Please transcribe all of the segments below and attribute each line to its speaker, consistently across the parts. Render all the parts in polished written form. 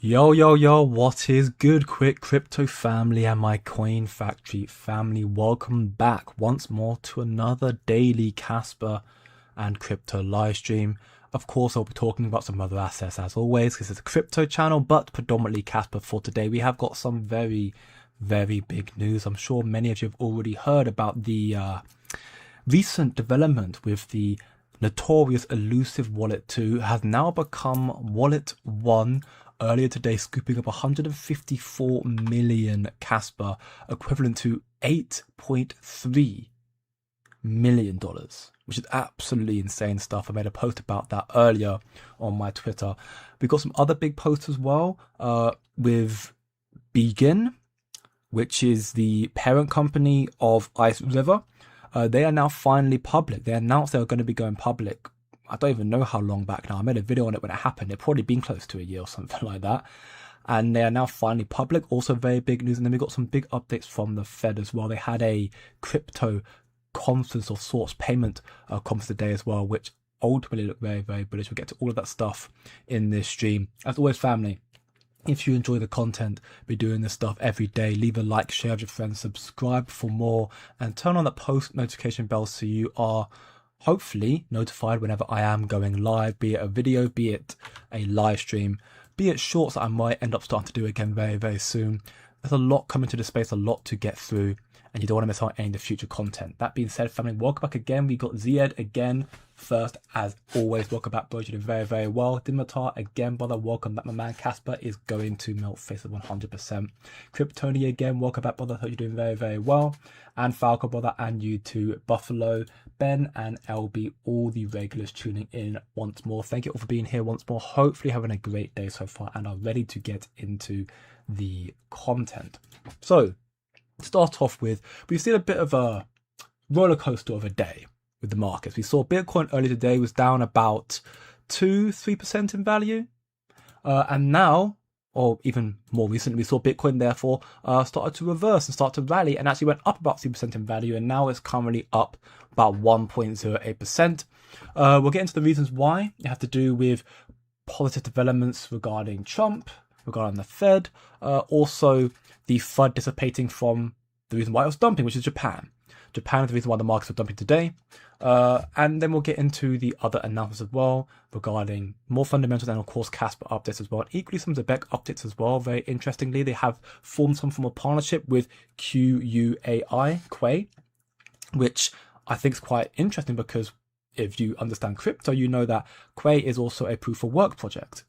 Speaker 1: Yo, what is good, quick crypto family and my coin factory family? Welcome back once more to another daily KASPA and crypto live stream. Of course, I'll be talking about some other assets as always, because it's a crypto channel, but predominantly KASPA for today. We have got some very big news. I'm sure many of you have already heard about the recent development with the notorious elusive Wallet 2 has now become Wallet 1 earlier today, scooping up 154 million KASPA, equivalent to $8.3 million, which is absolutely insane stuff. I made a post about that earlier on my Twitter. We got some other big posts as well with BGIN, which is the parent company of Ice River. They are now finally public. They announced they were going to be going public. I don't even know how long back now. I made a video on it when it happened. It's probably been close to a year or something like that. And they are now finally public. Also very big news. And then we got some big updates from the Fed as well. They had a crypto conference of sorts, payment conference today as well, which ultimately looked very bullish. We'll get to all of that stuff in this stream. As always, family, if you enjoy the content, we're doing this stuff every day. Leave a like, share with your friends, subscribe for more, and turn on that post notification bell so you are hopefully notified whenever I am going live, be it a video, be it a live stream, be it shorts that I might end up starting to do again very soon. There's a lot coming to the space, a lot to get through, and you don't want to miss out on any of the future content. That being said, family, welcome back again. We got Ziad again first, as always. Welcome back, bro. You're doing very well. Dimitar again, brother. Welcome back. My man KASPA is going to melt face at 100%. Kryptoni again. Welcome back, brother. Hope you're doing very well. And Falco, brother, and you too. Buffalo, Ben, and LB, all the regulars tuning in once more. Thank you all for being here once more. Hopefully having a great day so far and are ready to get into the content. So, start off with, we've seen a bit of a roller coaster of a day with the markets. We saw Bitcoin earlier today was down about 2-3% in value, and now, or even more recently, we saw Bitcoin therefore started to reverse and start to rally, and actually went up about 3% in value, and now it's currently up about 1.08%. We'll get into the reasons why. It has to do with positive developments regarding Trump, regarding the Fed, also the FUD dissipating from the reason why it was dumping, which is Japan. Japan is the reason why the markets are dumping today. And then we'll get into the other announcements as well regarding more fundamentals and, of course, KASPA updates as well. And equally, some of the BEC updates as well. Very interestingly, they have formed some form of partnership with QUAI, which I think is quite interesting because if you understand crypto, you know that Quay is also a proof of work project.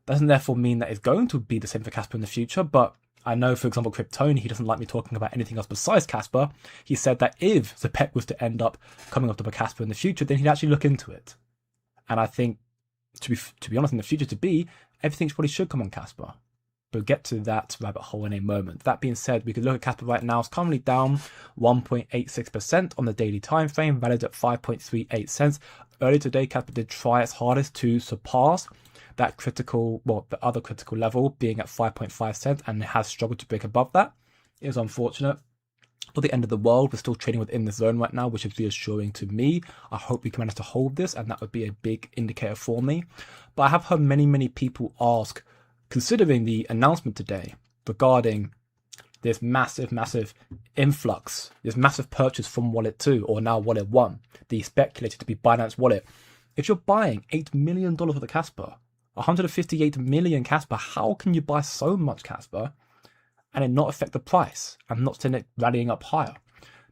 Speaker 1: Doesn't therefore mean that it's going to be the same for KASPA in the future, but I know, for example, Kryptoni, he doesn't like me talking about anything else besides KASPA. He said that if the PEC was to end up coming up to a KASPA in the future, then he'd actually look into it. And I think, to be honest, in the future everything probably should come on KASPA. We'll get to that rabbit hole in a moment. That being said, we could look at KASPA right now. It's currently down 1.86% on the daily time frame, valued at 5.38 cents. Earlier today, KASPA did try its hardest to surpass that critical, well, the other critical level being at 5.5 cents, and it has struggled to break above that. It is unfortunate. For the end of the world, we're still trading within this zone right now, which is reassuring to me. I hope we can manage to hold this, and that would be a big indicator for me. But I have heard many people ask, considering the announcement today regarding this massive influx, this massive purchase from Wallet 2, or now Wallet 1, the speculated to be Binance Wallet. If you're buying $8 million for the KASPA, 158 million KASPA, how can you buy so much KASPA and it not affect the price? I'm not saying it rallying up higher.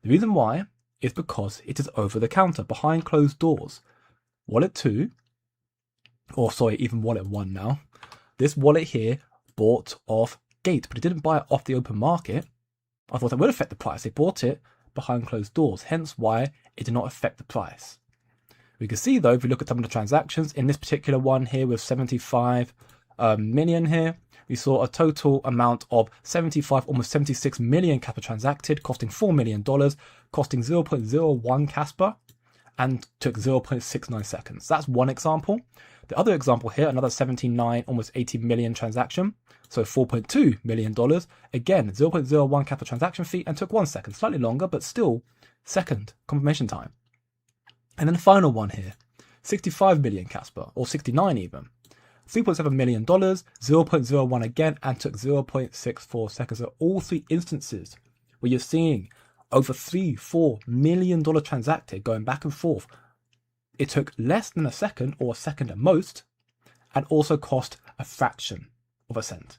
Speaker 1: The reason why is because it is over the counter, behind closed doors. Wallet 2, or sorry, even Wallet 1 now, this wallet here bought off gate, but it didn't buy it off the open market. I thought that would affect the price. They bought it behind closed doors, hence why it did not affect the price. We can see though, if we look at some of the transactions, in this particular one here with 75 million here, we saw a total amount of 75, almost 76 million KASPA transacted, costing $4 million, costing 0.01 KASPA, and took 0.69 seconds. That's one example. The other example here, another 79, almost 80 million transaction, so $4.2 million. Again, 0.01 KASPA transaction fee and took 1 second, slightly longer, but still second confirmation time. And then the final one here, 65 million KASPA, or 69 even. $3.7 million, 0.01 again, and took 0.64 seconds. So all three instances where you're seeing over $3-4 million transacted going back and forth, it took less than a second, or a second at most, and also cost a fraction of a cent.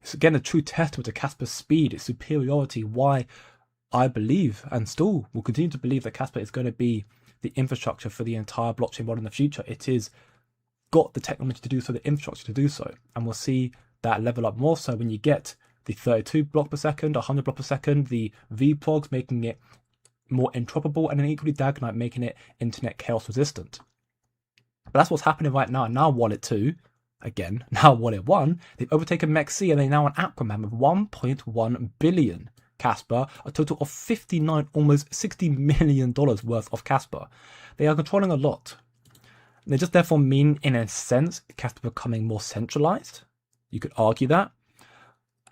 Speaker 1: It's again a true testament to KASPA's speed, its superiority, why I believe, and still will continue to believe, that KASPA is going to be the infrastructure for the entire blockchain world in the future. It is got the technology to do so, the infrastructure to do so, and we'll see that level up more so when you get the 32 block per second, 100 block per second, the VPROGs making it more interoperable, and then equally Dagonite making it internet chaos resistant. But that's what's happening right now. Now Wallet 2, again, now Wallet 1, they've overtaken MEXC, and they're now an Aquaman with 1.1 billion KASPA, a total of 59, almost $60 million worth of KASPA. They are controlling a lot. They just therefore mean, in a sense, KASPA becoming more centralized. You could argue that.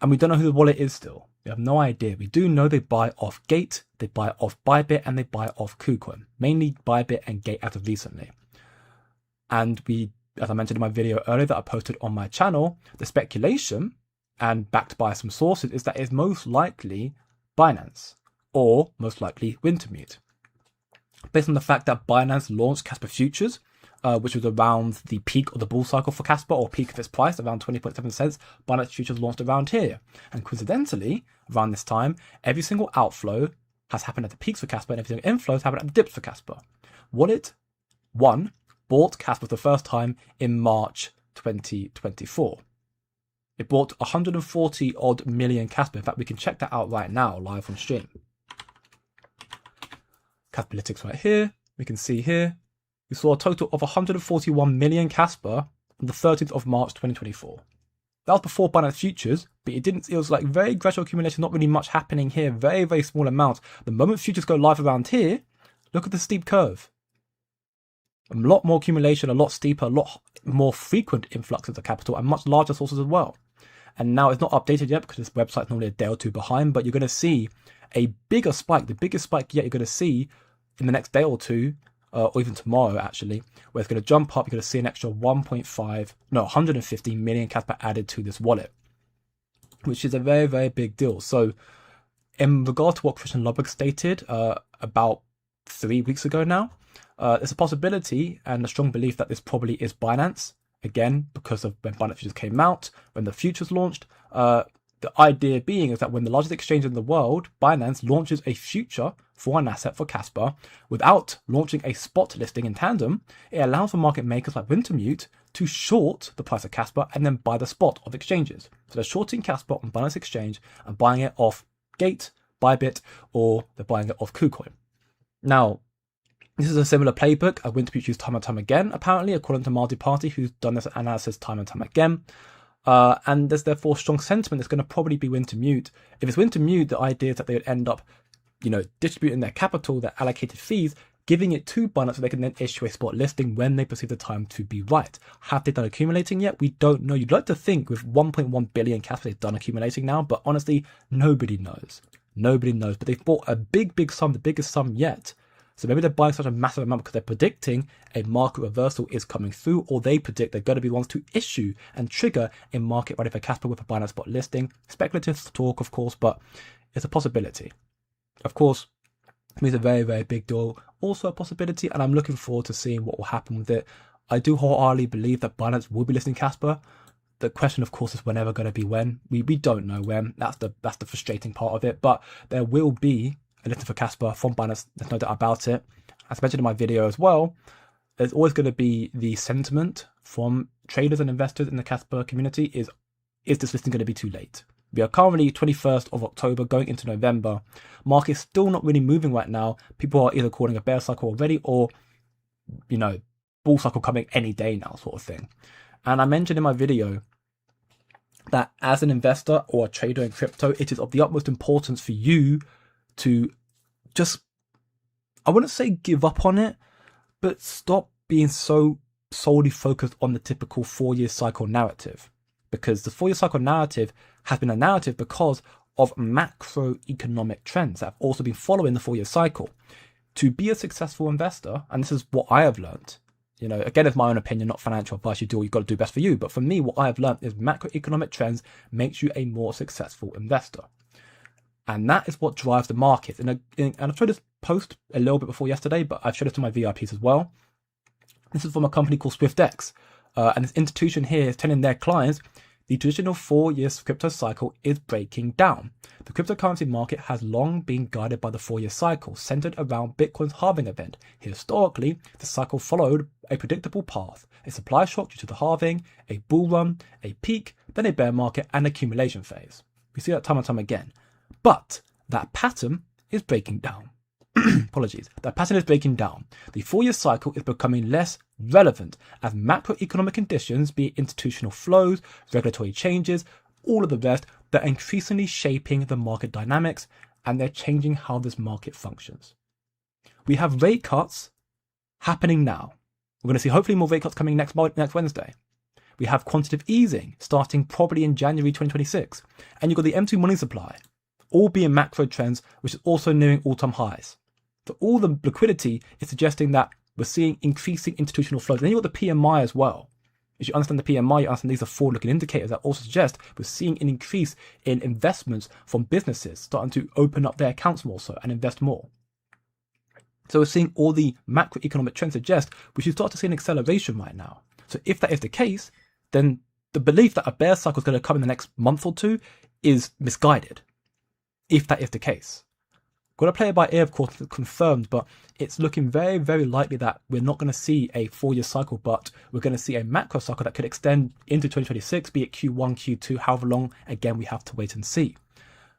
Speaker 1: And we don't know who the wallet is still. We have no idea. We do know they buy off Gate, they buy off Bybit, and they buy off KuCoin. Mainly Bybit and Gate as of recently. And we, as I mentioned in my video earlier that I posted on my channel, the speculation, and backed by some sources, is that it's most likely Binance, or most likely Wintermute. Based on the fact that Binance launched KASPA Futures, which was around the peak of the bull cycle for KASPA, or peak of its price, around 20.7 cents. Binance Futures launched around here. And coincidentally, around this time, every single outflow has happened at the peaks for KASPA, and every single inflow has happened at the dips for KASPA. Wallet 1 bought KASPA for the first time in March 2024. It bought 140 odd million KASPA. In fact, we can check that out right now, live on stream. KASPA Analytics right here. We can see here. We saw a total of 141 million KASPA on the 13th of March 2024. That was before Binance Futures, but it was like very gradual accumulation, not really much happening here, very, very small amounts. The moment futures go live around here, look at the steep curve. A lot more accumulation, a lot steeper, a lot more frequent influxes of capital, and much larger sources as well. And now it's not updated yet because this website's normally a day or two behind, but you're going to see a bigger spike, the biggest spike yet you're going to see in the next day or two, or even tomorrow actually, where it's going to jump up. You're going to see an extra 150 million KASPA added to this wallet, which is a very, very big deal. So in regard to what Christian Lubbock stated about 3 weeks ago now, there's a possibility and a strong belief that this probably is Binance, again, because of when Binance Futures came out, when the futures launched. The idea being is that when the largest exchange in the world, Binance, launches a future for an asset for KASPA without launching a spot listing in tandem, it allows for market makers like Wintermute to short the price of KASPA and then buy the spot of exchanges. So they're shorting KASPA on Binance Exchange and buying it off Gate, Bybit, or they're buying it off KuCoin. Now, this is a similar playbook Wintermute used time and time again, apparently, according to Marty Party, who's done this analysis time and time again. And there's therefore strong sentiment it's going to probably be Wintermute. If it's Wintermute, the idea is that they would end up, distributing their capital, their allocated fees, giving it to Binance so they can then issue a spot listing when they perceive the time to be right. Have they done accumulating yet? We don't know. You'd like to think with 1.1 billion KASPA they've done accumulating now, but honestly, nobody knows. Nobody knows. But they've bought a big sum, the biggest sum yet. So maybe they're buying such a massive amount because they're predicting a market reversal is coming through, or they predict they're going to be ones to issue and trigger a market ready for KASPA with a Binance spot listing. Speculative talk, of course, but it's a possibility. Of course, it's a very, very big deal. Also a possibility, and I'm looking forward to seeing what will happen with it. I do wholeheartedly believe that Binance will be listing KASPA. The question, of course, is whenever going to be when. We don't know when. That's the frustrating part of it. But there will be a listing for KASPA from Binance. There's no doubt about it. As I mentioned in my video as well, there's always going to be the sentiment from traders and investors in the KASPA community is this listing going to be too late? We are currently 21st of October going into November. Market's still not really moving right now. People are either calling a bear cycle already or, bull cycle coming any day now sort of thing. And I mentioned in my video that as an investor or a trader in crypto, it is of the utmost importance for you to just, I wouldn't say give up on it, but stop being so solely focused on the typical 4-year cycle narrative. Because the 4-year cycle narrative has been a narrative because of macroeconomic trends that have also been following the 4-year cycle. To be a successful investor, and this is what I have learned, You know, again, it's my own opinion, not financial advice. You do what you've got to do best for you. But for me, what I have learned is macroeconomic trends makes you a more successful investor. And that is what drives the market. And I've showed this post a little bit before yesterday, but I've showed it to my VIPs as well. This is from a company called SwiftX. And this institution here is telling their clients the traditional 4-year crypto cycle is breaking down. The cryptocurrency market has long been guided by the 4-year cycle, centered around Bitcoin's halving event. Historically, the cycle followed a predictable path: a supply shock due to the halving, a bull run, a peak, then a bear market, and accumulation phase. We see that time and time again. But that pattern is breaking down. Apologies. That pattern is breaking down. The 4-year cycle is becoming less relevant as macroeconomic conditions, be it institutional flows, regulatory changes, all of the rest, they're increasingly shaping the market dynamics, and they're changing how this market functions. We have rate cuts happening now. We're going to see hopefully more rate cuts coming next Wednesday. We have quantitative easing starting probably in January 2026. And you've got the M2 money supply, all being macro trends, which is also nearing all-time highs. So all the liquidity is suggesting that we're seeing increasing institutional flows. And then you've got the PMI as well. As you understand the PMI, you understand these are forward-looking indicators that also suggest we're seeing an increase in investments from businesses starting to open up their accounts more so and invest more. So we're seeing all the macroeconomic trends suggest we should start to see an acceleration right now. So if that is the case, then the belief that a bear cycle is going to come in the next month or two is misguided. If that is the case. Got to play it by ear, of course, confirmed, but it's looking very, very likely that we're not going to see a 4-year cycle, but we're going to see a macro cycle that could extend into 2026, be it Q1, Q2, however long. Again, we have to wait and see.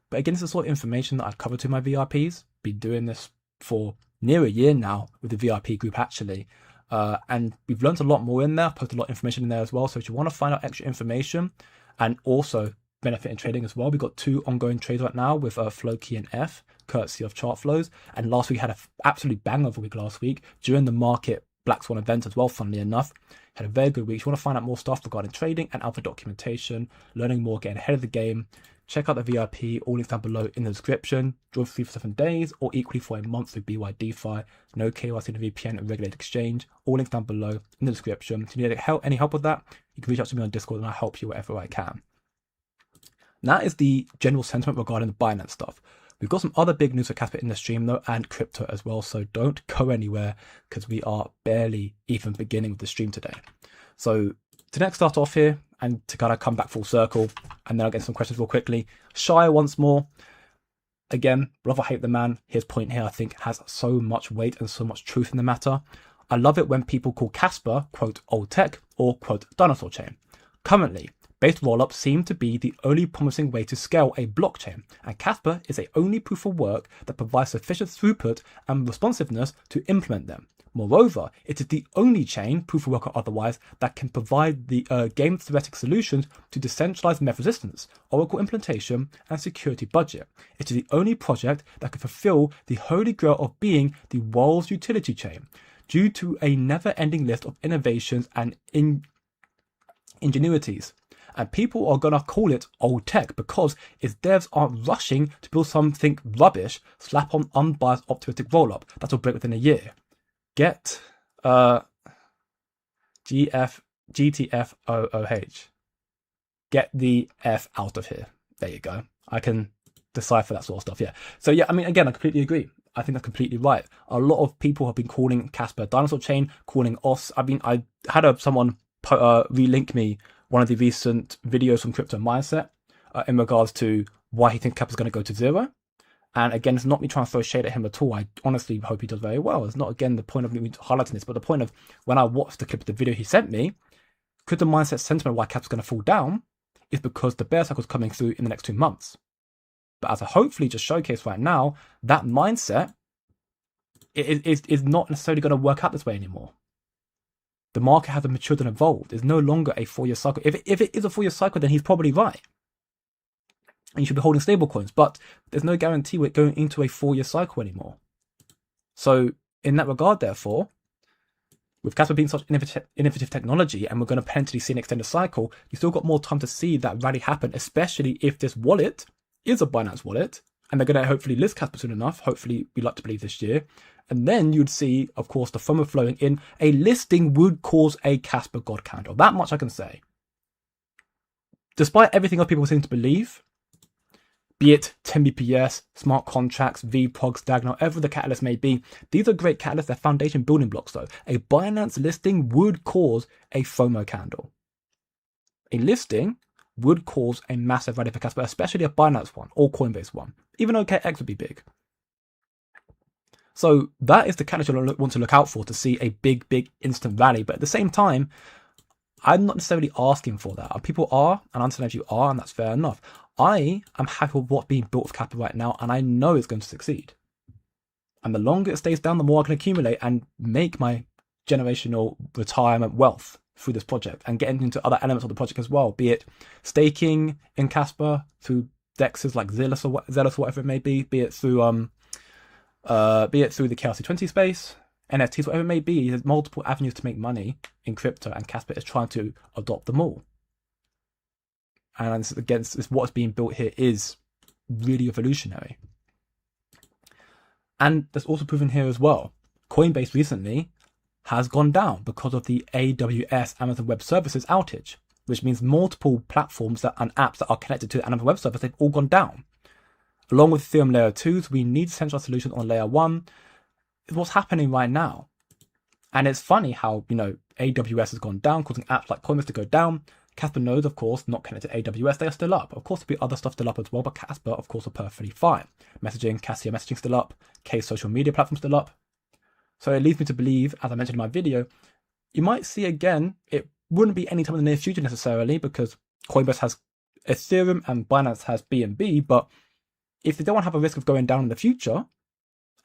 Speaker 1: But again, this is the sort of information that I've covered to my VIPs. Been doing this for near a year now with the VIP group, actually. And we've learned a lot more in there. I've posted a lot of information in there as well. So if you want to find out extra information and also benefit in trading as well, we've got 2 ongoing trades right now with Flowkey and F, courtesy of Chart Flows. And last week had an absolute bang of a week last week during the market Black Swan event as well, funnily enough. Had a very good week. If you want to find out more stuff regarding trading and alpha documentation, learning more, getting ahead of the game, check out the VIP, all links down below in the description. Join for 3 for 7 days or equally for a month with BYDFI. No KYC VPN and regulated exchange. All links down below in the description. If you need any help with that, you can reach out to me on Discord and I'll help you wherever I can. And that is the general sentiment regarding the Binance stuff. We've got some other big news for KASPA in the stream though, and crypto as well. So don't go anywhere because we are barely even beginning with the stream today. So to next start off here and to kind of come back full circle, and then I'll get some questions real quickly. Shy once more. Again, love or hate the man. His point here I think has so much weight and so much truth in the matter. I love it when people call KASPA, quote, old tech or quote, dinosaur chain. Currently, based rollups seem to be the only promising way to scale a blockchain, and KASPA is the only proof of work that provides sufficient throughput and responsiveness to implement them. Moreover, it is the only chain, proof of work or otherwise, that can provide the game theoretic solutions to decentralized meth resistance, Oracle implementation, and security budget. It is the only project that can fulfill the holy grail of being the world's utility chain, due to a never-ending list of innovations and ingenuities. And people are going to call it old tech because its devs aren't rushing to build something rubbish, slap on unbiased optimistic rollup that will break within a year. Get GTFOOH. Get the F out of here. There you go. I can decipher that sort of stuff, yeah. So yeah, I mean, again, I completely agree. I think that's completely right. A lot of people have been calling KASPA dinosaur chain, calling OS. I mean, I had someone relink me one of the recent videos from Crypto Mindset in regards to why he thinks KASPA is going to go to 0. And again, it's not me trying to throw shade at him at all. I honestly hope he does very well. It's not, again, the point of me highlighting this, but the point of when I watched the clip of the video he sent me, Crypto Mindset sentiment why KASPA is going to fall down is because the bear cycle is coming through in the next 2 months. But as I hopefully just showcased right now, that mindset is not necessarily going to work out this way anymore. The market has matured and evolved. It's no longer a 4-year cycle. If it is a 4-year cycle, then he's probably right. And you should be holding stable coins, but there's no guarantee we're going into a 4-year cycle anymore. So in that regard, therefore, with KASPA being such innovative technology and we're going to potentially see an extended cycle, you still got more time to see that rally happen, especially if this wallet is a Binance wallet and they're going to hopefully list KASPA soon enough. Hopefully, we like to believe this year. And then you'd see, of course, the FOMO flowing in. A listing would cause a KASPA God candle. That much I can say. Despite everything else people seem to believe, be it 10 BPS, smart contracts, VPROG, Stagna, whatever the catalyst may be, these are great catalysts. They're foundation building blocks, though. A Binance listing would cause a FOMO candle. A listing would cause a massive rally for KASPA, especially a Binance one or Coinbase one. Even OKX would be big. So that is the catalyst you'll want to look out for to see a big instant rally. But at the same time, I'm not necessarily asking for that. People are, and I understand if you are, and that's fair enough. I am happy with what's being built with KASPA right now, and I know it's going to succeed. And the longer it stays down, the more I can accumulate and make my generational retirement wealth through this project and getting into other elements of the project as well, be it staking in KASPA through dexes like Zealous or whatever it may be it through the KYC 20 space, NFTs, whatever it may be. There's multiple avenues to make money in crypto, and KASPA is trying to adopt them all. And against what's being built here is really revolutionary. And that's also proven here as well. Coinbase recently has gone down because of the AWS Amazon Web Services outage, which means multiple platforms and apps that are connected to the Amazon Web Service, they've all gone down. Along with Ethereum layer 2s, we need centralized solutions on layer 1. It's what's happening right now. And it's funny how, AWS has gone down, causing apps like Coinbase to go down. KASPA nodes, of course, not connected to AWS, they are still up. Of course, there'll be other stuff still up as well, but KASPA, of course, are perfectly fine. Messaging, Cassia messaging still up. K social media platform still up. So it leads me to believe, as I mentioned in my video, you might see again, it wouldn't be any time in the near future necessarily, because Coinbase has Ethereum and Binance has BNB, but if they don't want to have a risk of going down in the future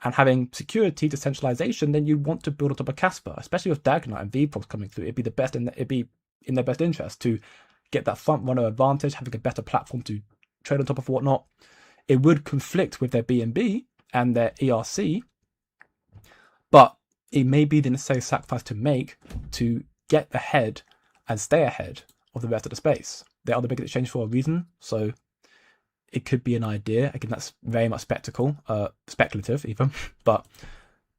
Speaker 1: and having security, decentralization, then you want to build on top of KASPA, especially with Dagna and VPROX coming through. It'd be in their best interest to get that front runner advantage, having a better platform to trade on top of whatnot. It would conflict with their BNB and their ERC, but it may be the necessary sacrifice to make to get ahead and stay ahead of the rest of the space. They are the biggest exchange for a reason, so it could be an idea. Again, that's very much speculative even, but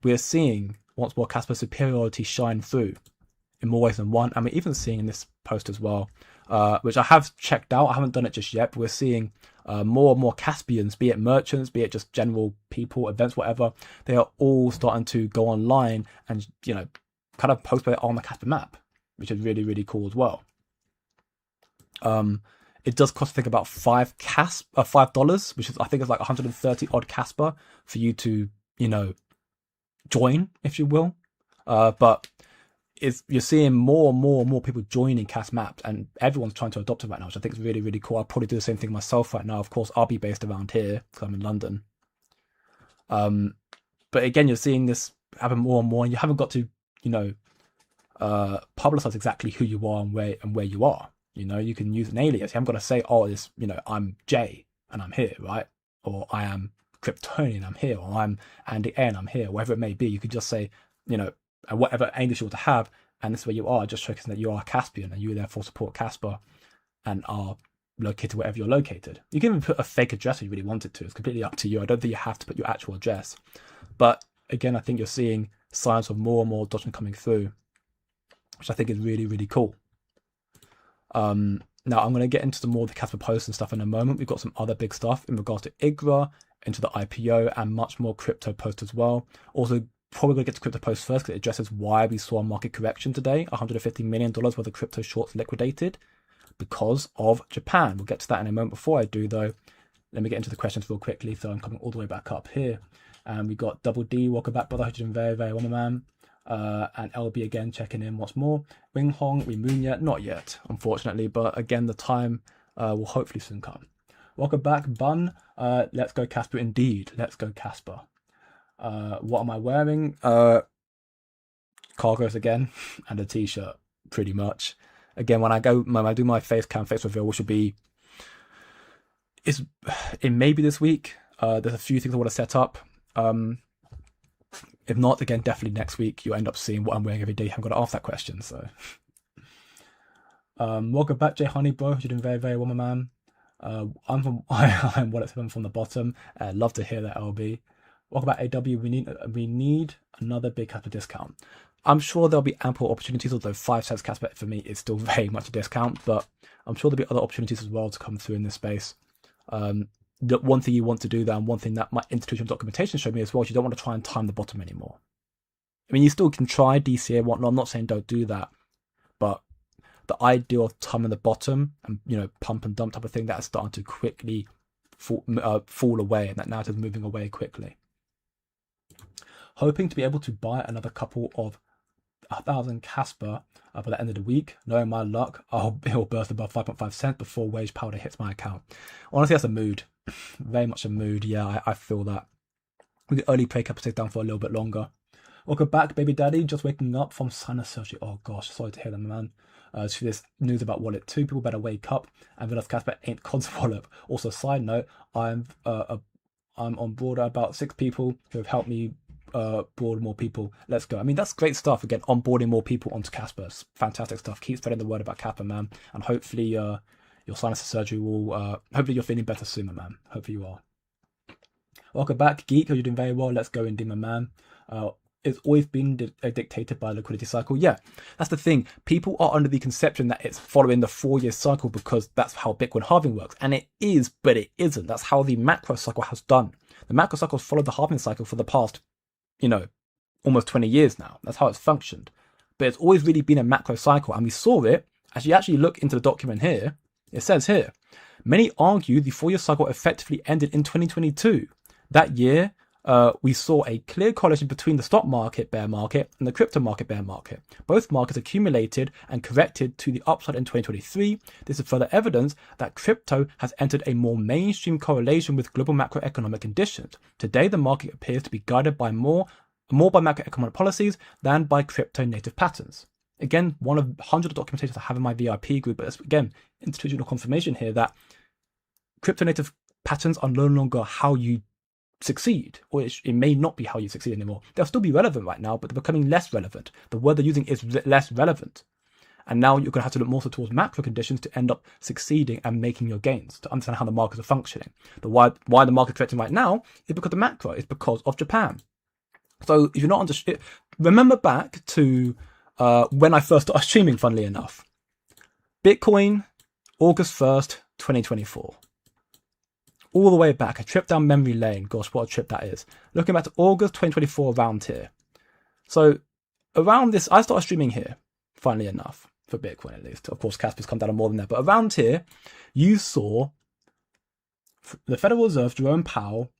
Speaker 1: we're seeing once more KASPA's superiority shine through in more ways than one. And we're even seeing in this post as well, which I have checked out. I haven't done it just yet, but we're seeing more and more Caspians, be it merchants, be it just general people, events, whatever. They are all starting to go online and, kind of post on the KASPA map, which is really, really cool as well. It does cost, I think, about $5, which is, I think, it's like 130 odd KASPA for you to, join, if you will. But you're seeing more and more people joining KASPA maps, and everyone's trying to adopt it right now, which I think is really, really cool. I'll probably do the same thing myself right now. Of course, I'll be based around here because I'm in London. But again, you're seeing this happen more and more, and you haven't got to, publicize exactly who you are and where you are. You can use an alias. You haven't got to say, I'm Jay and I'm here, right? Or I am Kryptonian, I'm here. Or I'm Andy N, I'm here. Whatever it may be, you could just say, whatever alias you want to have, and this is where you are, just showcasing that you are a Caspian and you therefore support KASPA and are located wherever you're located. You can even put a fake address if you really wanted to. It's completely up to you. I don't think you have to put your actual address. But again, I think you're seeing signs of more and more adoption coming through, which I think is really, really cool. Now I'm going to get into some more of the KASPA posts and stuff in a moment. We've got some other big stuff in regards to IGRA, into the IPO, and much more crypto posts as well. Also, probably going to get to crypto posts first because it addresses why we saw a market correction today. $150 million worth of crypto shorts liquidated because of Japan. We'll get to that in a moment. Before I do, though, let me get into the questions real quickly. So I'm coming all the way back up here. And we got Double D, welcome back, brother. Hope you're doing very, very well, my man. And LB again checking in once more. Wing Hong, we moon yet? Not yet, unfortunately, but again, the time will hopefully soon come. Welcome back, Bun. Let's go KASPA indeed. Let's go KASPA. What am I wearing? Cargos again, and a t-shirt, pretty much. Again, when I do my face reveal, which will be, it may be this week. There's a few things I want to set up. If not, again, definitely next week you'll end up seeing what I'm wearing every day. You haven't got to ask that question, so. Welcome back, Jay Honey, bro. You're doing very, very well, my man. I'm from I'm Wallet 7 from the bottom. Love to hear that, LB. Welcome back, AW. We need another big Casper discount. I'm sure there'll be ample opportunities, although 5 cents Casper for me is still very much a discount, but I'm sure there'll be other opportunities as well to come through in this space. The one thing you want to do there, and one thing that my institutional documentation showed me as well, is you don't want to try and time the bottom anymore. I mean, you still can try DCA and whatnot. I'm not saying don't do that, but the idea of timing the bottom and, you know, pump and dump type of thing, that is starting to quickly fall away, and that narrative is moving away quickly. Hoping to be able to buy another couple of 1,000 Casper by the end of the week. Knowing my luck, it'll burst above 5.5 cents before wage powder hits my account. Honestly, that's a mood. Very much a mood. Yeah, I feel that. We get early play capacity down for a little bit longer. Welcome back, baby daddy. Just waking up from sinus surgery. Oh gosh, sorry to hear that, man. To this news about Wallet 2, people better wake up and realize Casper ain't Cod's wallet. Also, side note, I'm on board about 6 people who have helped me board more people. Let's go. I mean, that's great stuff. Again, onboarding more people onto Casper. It's fantastic stuff. Keep spreading the word about Casper, man. And hopefully your sinus surgery will, hopefully you're feeling better soon, my man. Hopefully you are. Welcome back, Geek. You're doing very well. Let's go indeed, my man. It's always been dictated by a liquidity cycle. Yeah, that's the thing. People are under the conception that it's following the 4-year cycle because that's how Bitcoin halving works. And it is, but it isn't. That's how the macro cycle has done. The macro cycle has followed the halving cycle for the past, you know, almost 20 years now. That's how it's functioned. But it's always really been a macro cycle. And we saw it, as you actually look into the document here, it says here, many argue the 4-year cycle effectively ended in 2022. That year, we saw a clear correlation between the stock market bear market and the crypto market bear market. Both markets accumulated and corrected to the upside in 2023. This is further evidence that crypto has entered a more mainstream correlation with global macroeconomic conditions. Today, the market appears to be guided by more by macroeconomic policies than by crypto native patterns. Again, one of hundreds of documentations I have in my VIP group, but it's, again, institutional confirmation here that crypto native patterns are no longer how you succeed, or it may not be how you succeed anymore. They'll still be relevant right now, but they're becoming less relevant. The word they're using is less relevant. And now you're going to have to look more so towards macro conditions to end up succeeding and making your gains, to understand how the markets are functioning. Why the market's correcting right now is because the macro is because of Japan. So if you're not understood, remember back to when I first started streaming, funnily enough. Bitcoin, August 1st, 2024. All the way back, a trip down memory lane. Gosh, what a trip that is. Looking back to August 2024 around here. So around this, I started streaming here, funnily enough, for Bitcoin at least. Of course, Casper's come down more than that. But around here, you saw the Federal Reserve, Jerome Powell,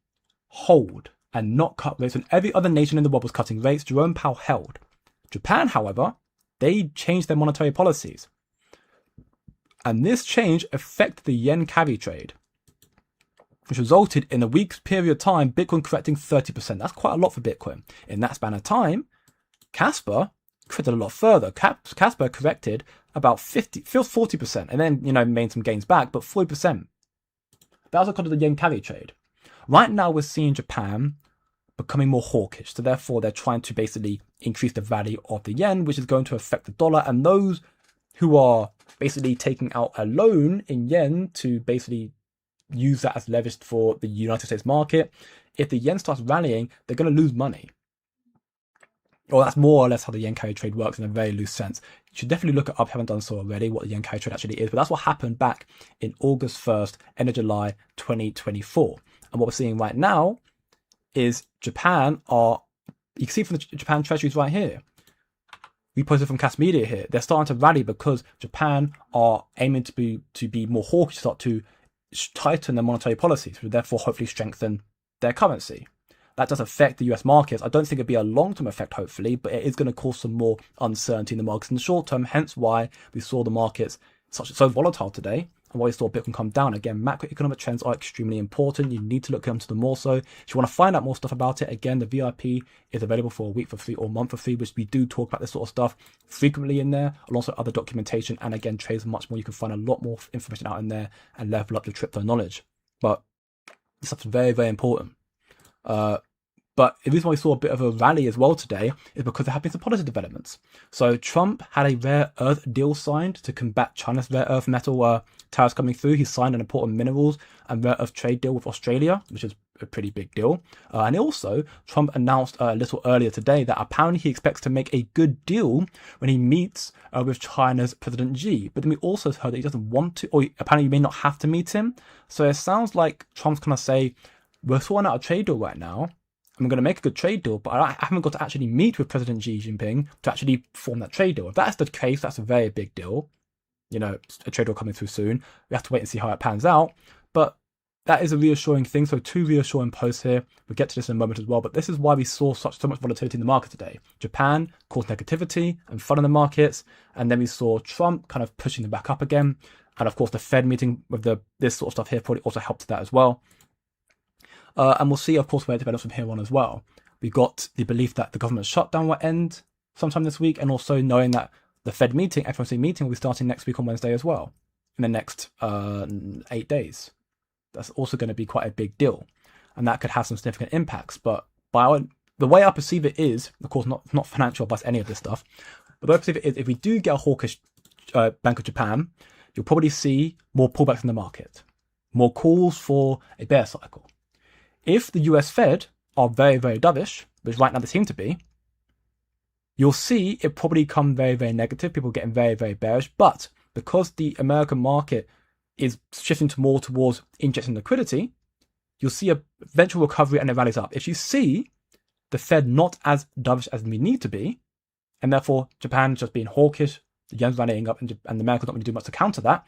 Speaker 1: hold and not cut rates when every other nation in the world was cutting rates. Jerome Powell held. Japan, however, they changed their monetary policies. And this change affected the yen carry trade, which resulted in a week's period of time, Bitcoin correcting 30%. That's quite a lot for Bitcoin. In that span of time, Casper corrected a lot further. Casper corrected about 40%, and then, you know, made some gains back, but 40%. That was because of the yen carry trade. Right now, we're seeing Japan becoming more hawkish. So therefore, they're trying to basically increase the value of the yen, which is going to affect the dollar. And those who are basically taking out a loan in yen to basically use that as leverage for the United States market, if the yen starts rallying, they're going to lose money. Well, that's more or less how the yen carry trade works in a very loose sense. You should definitely look it up if you haven't done so already, what the yen carry trade actually is. But that's what happened back in August 1st, end of July 2024. And what we're seeing right now is Japan are, you can see from the Japan treasuries right here. We posted from Cast Media here. They're starting to rally because Japan are aiming to be more hawkish, start to tighten their monetary policies, which therefore hopefully strengthen their currency. That does affect the US markets. I don't think it'll be a long-term effect, hopefully, but it is going to cause some more uncertainty in the markets in the short term, hence why we saw the markets so volatile today, and why we saw Bitcoin come down. Again, macroeconomic trends are extremely important. You need to look into them more so. If you want to find out more stuff about it, again, the VIP is available for a week for free or a month for free, which we do talk about this sort of stuff frequently in there, alongside other documentation, and again, trades much more. You can find a lot more information out in there and level up your crypto knowledge. But this stuff is very, very important. But the reason why we saw a bit of a rally as well today is because there have been some policy developments. So Trump had a rare earth deal signed to combat China's rare earth metal tariffs coming through. He signed an important minerals and rare earth trade deal with Australia, which is a pretty big deal. And also, Trump announced a little earlier today that apparently he expects to make a good deal when he meets with China's President Xi. But then we also heard that he doesn't want to, or apparently you may not have to meet him. So it sounds like Trump's going to say, we're sorting out a trade deal right now. I'm going to make a good trade deal, but I haven't got to actually meet with President Xi Jinping to actually form that trade deal. If that's the case, that's a very big deal. You know, a trade deal coming through soon. We have to wait and see how it pans out. But that is a reassuring thing. So 2 reassuring posts here. We'll get to this in a moment as well. But this is why we saw so much volatility in the market today. Japan caused negativity and fun in the markets. And then we saw Trump kind of pushing them back up again. And of course, the Fed meeting with this sort of stuff here probably also helped that as well. And we'll see, of course, where it develops from here on as well. We got the belief that the government shutdown will end sometime this week, and also knowing that the Fed meeting, FOMC meeting, will be starting next week on Wednesday as well, in the next 8 days. That's also going to be quite a big deal, and that could have some significant impacts. But the way I perceive it is, of course, not financial advice, any of this stuff, but the way I perceive it is, if we do get a hawkish Bank of Japan, you'll probably see more pullbacks in the market, more calls for a bear cycle. If the US Fed are very, very dovish, which right now they seem to be, you'll see it probably come very, very negative. People getting very, very bearish. But because the American market is shifting more towards injecting liquidity, you'll see a eventual recovery and it rallies up. If you see the Fed not as dovish as we need to be, and therefore Japan just being hawkish, the yen's rallying up, and the Americans not going to do much to counter that,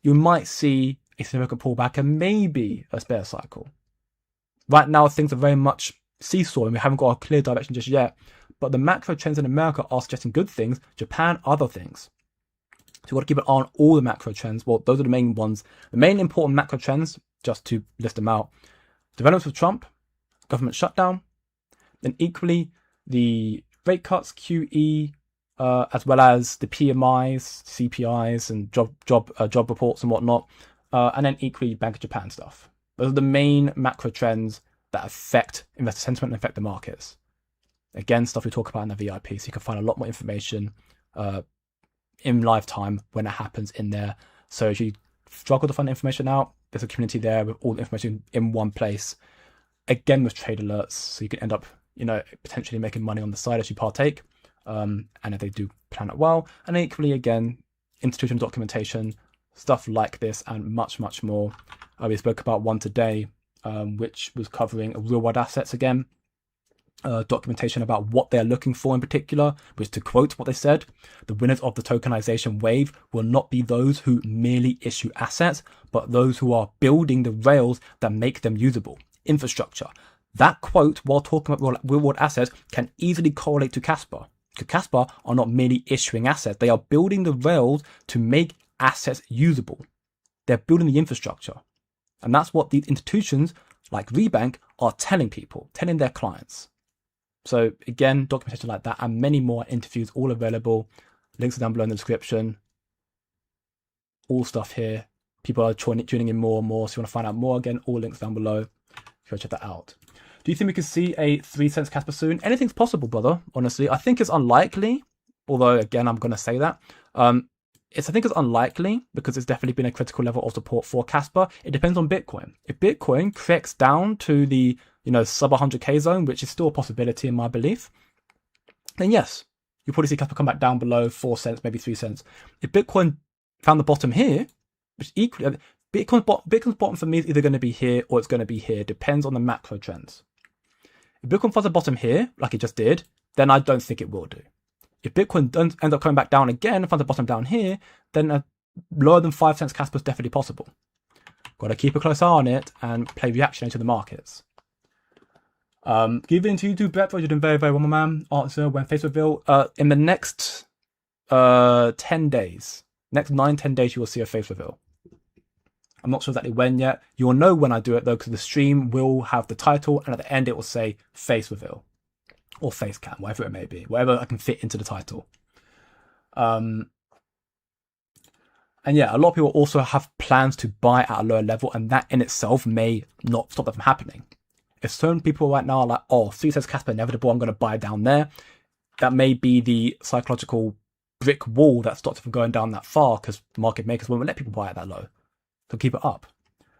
Speaker 1: you might see a significant pullback and maybe a bear cycle. Right now, things are very much seesawing. We haven't got a clear direction just yet. But the macro trends in America are suggesting good things. Japan, other things. So you've got to keep an eye on all the macro trends. Well, those are the main ones. The main important macro trends, just to list them out. Developments with Trump, government shutdown. Then equally, the rate cuts, QE, as well as the PMIs, CPIs, and job reports and whatnot. And then equally, Bank of Japan stuff. Those are the main macro trends that affect investor sentiment and affect the markets. Again, stuff we talk about in the VIP, so you can find a lot more information in live time when it happens in there. So if you struggle to find information out, there's a community there with all the information in one place. Again, with trade alerts, so you can end up, potentially making money on the side as you partake. And if they do plan it well, and equally, again, institutional documentation, stuff like this, and much, much more. We spoke about one today, which was covering real world assets again. Documentation about what they're looking for in particular, which, to quote what they said, the winners of the tokenization wave will not be those who merely issue assets, but those who are building the rails that make them usable. Infrastructure. That quote, while talking about real world assets, can easily correlate to KASPA. Because KASPA are not merely issuing assets, they are building the rails to make assets usable. They're building the infrastructure. And that's what these institutions like Rebank are telling people, telling their clients. So again, documentation like that and many more interviews all available. Links are down below in the description. All stuff here. People are tuning in more and more. So if you want to find out more, again, all links down below. Go check that out. Do you think we could see a 3 cents KASPA soon? Anything's possible, brother, honestly. I think it's unlikely. Although, again, I'm going to say that. I think it's unlikely because it's definitely been a critical level of support for KASPA. It depends on Bitcoin. If Bitcoin cracks down to the sub 100k zone, which is still a possibility in my belief, then yes, you'll probably see KASPA come back down below 4 cents, maybe 3 cents. If Bitcoin found the bottom here, which equally Bitcoin's bottom for me is either going to be here or it's going to be here. Depends on the macro trends. If Bitcoin finds the bottom here, like it just did, then I don't think it will do. If Bitcoin ends up coming back down again and finds the bottom down here, then a lower than 5 cents KASPA is definitely possible. Got to keep a close eye on it and play reactionary to the markets. Give it into YouTube, Brett. You're doing very, very well, my man. Answer when face reveal. In the next 10 days, next 9-10 days, you will see a face reveal. I'm not sure exactly when yet. You will know when I do it though, because the stream will have the title, and at the end it will say face reveal. Or face cam, whatever it may be, whatever I can fit into the title. And yeah, a lot of people also have plans to buy at a lower level, and that in itself may not stop that from happening. If certain people right now are like, oh, 3 says KASPA inevitable, I'm going to buy down there, that may be the psychological brick wall that stops it from going down that far, because market makers won't let people buy it that low. So keep it up.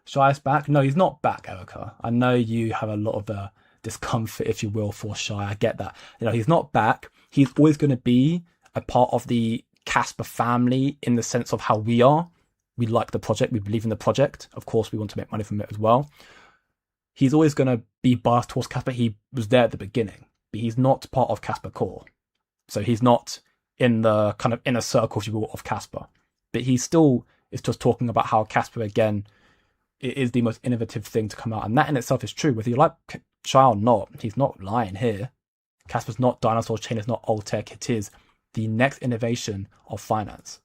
Speaker 1: Shy's back? No, he's not back, Erica. I know you have a lot of discomfort, if you will, for Shy. I get that. He's not back. He's always going to be a part of the KASPA family in the sense of how we are. We like the project. We believe in the project. Of course, we want to make money from it as well. He's always going to be biased towards KASPA. He was there at the beginning, but he's not part of KASPA core. So he's not in the kind of inner circle, if you will, of KASPA. But he still is just talking about how KASPA, again, it is the most innovative thing to come out. And that in itself is true. Whether you like Shy or not, he's not lying here. KASPA's not dinosaur chain, it's not old tech. It is the next innovation of finance.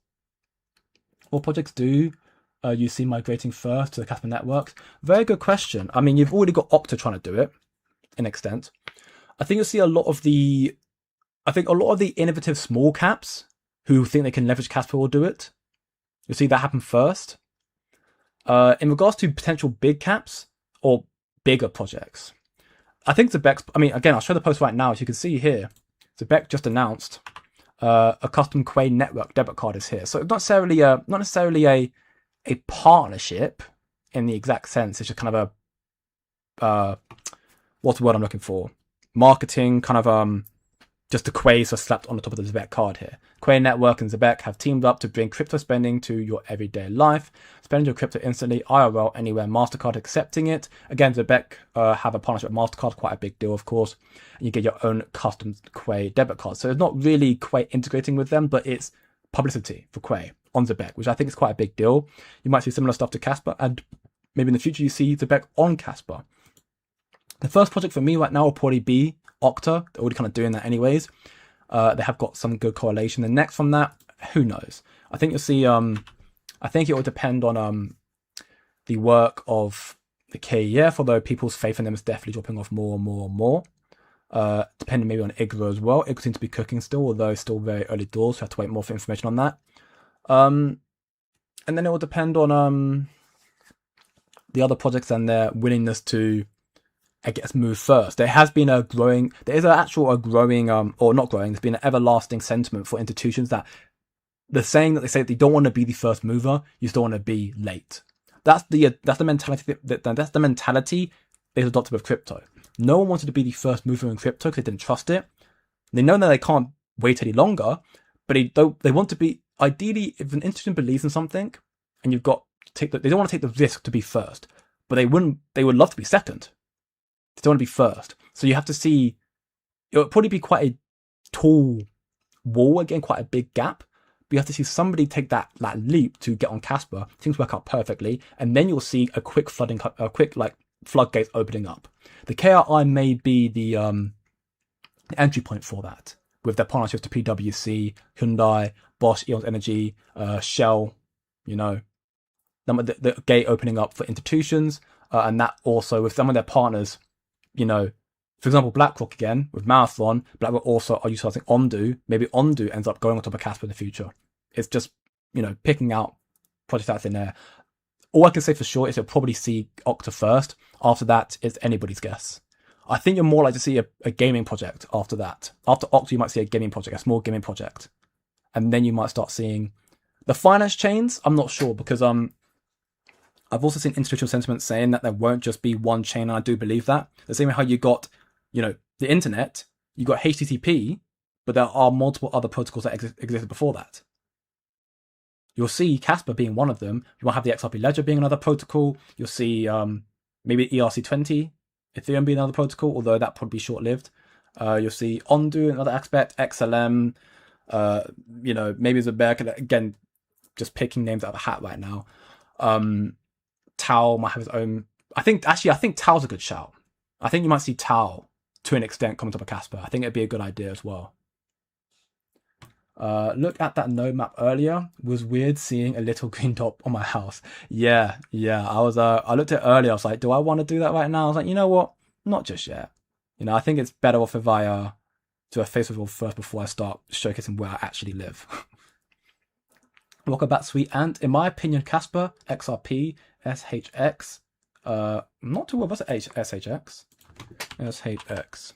Speaker 1: What projects do you see migrating first to the KASPA networks? Very good question. I mean, you've already got Okta trying to do it in extent. I think you'll see a lot of the innovative small caps who think they can leverage KASPA will do it. You'll see that happen first. In regards to potential big caps or bigger projects, I think Zebek, again, I'll show the post right now. As you can see here, Zebek just announced a custom Quay network debit card is here. So not necessarily a partnership in the exact sense. It's just kind of what's the word I'm looking for? Marketing, kind of just the Quays are slapped on the top of the Zebek card here. Quay Network and Zebek have teamed up to bring crypto spending to your everyday life. Spend your crypto instantly, IRL, anywhere, MasterCard accepting it. Again, Zebek have a partnership with MasterCard, quite a big deal, of course. And you get your own custom Quay debit card. So it's not really Quay integrating with them, but it's publicity for Quay on Zebek, which I think is quite a big deal. You might see similar stuff to KASPA, and maybe in the future you see Zebek on KASPA. The first project for me right now will probably be Okta. They're already kind of doing that anyways. They have got some good correlation. The next from that, who knows? I think you'll see, I think it will depend on the work of the KEF, although people's faith in them is definitely dropping off more and more and more. Depending maybe on IGRA as well. IGRA seems to be cooking still, although still very early doors, so I have to wait more for information on that. And then it will depend on the other projects and their willingness to, I guess, move first. There's been an everlasting sentiment for institutions that the saying that they say that they don't want to be the first mover, you still want to be late. That's the mentality they've adopted with crypto. No one wanted to be the first mover in crypto because they didn't trust it. They know that they can't wait any longer, but they want to be, ideally, if an institution believes in something and they don't want to take the risk to be first, but they would love to be second. They don't want to be first. So you have to see, it would probably be quite a tall wall, again, quite a big gap. But you have to see somebody take that leap to get on KASPA. Things work out perfectly. And then you'll see a quick floodgates opening up. The KRI may be the entry point for that, with their partnerships to PwC, Hyundai, Bosch, Eons Energy, Shell, the gate opening up for institutions. And that also with some of their partners, for example, BlackRock again, with Marathon, BlackRock also are utilizing Ondu. Maybe Ondu ends up going on top of KASPA in the future. It's just, picking out projects out in there. All I can say for sure is you'll probably see Okta first. After that, it's anybody's guess. I think you're more likely to see a gaming project after that. After Okta, you might see a gaming project, a small gaming project. And then you might start seeing the finance chains. I'm not sure because I've also seen institutional sentiment saying that there won't just be one chain, and I do believe that. The same way how you got, the internet, you got HTTP, but there are multiple other protocols that existed before that. You'll see KASPA being one of them. You might have the XRP Ledger being another protocol. You'll see maybe ERC20, Ethereum being another protocol, although that probably be short-lived. You'll see Ondu, another aspect, XLM, maybe Zebek, again, just picking names out of a hat right now. Tau might have his own. I think Tau's a good shout. I think you might see Tau to an extent coming to a KASPA. I think it'd be a good idea as well. Look at that node map earlier. Was weird seeing a little green dot on my house. Yeah. I looked at it earlier. I was like, do I want to do that right now? I was like, you know what? Not just yet. I think it's better off if I do a face reveal first before I start showcasing where I actually live. Welcome back, Sweet Ant. In my opinion, KASPA, XRP, SHX. I'm not too sure what's SHX. Let's hate X.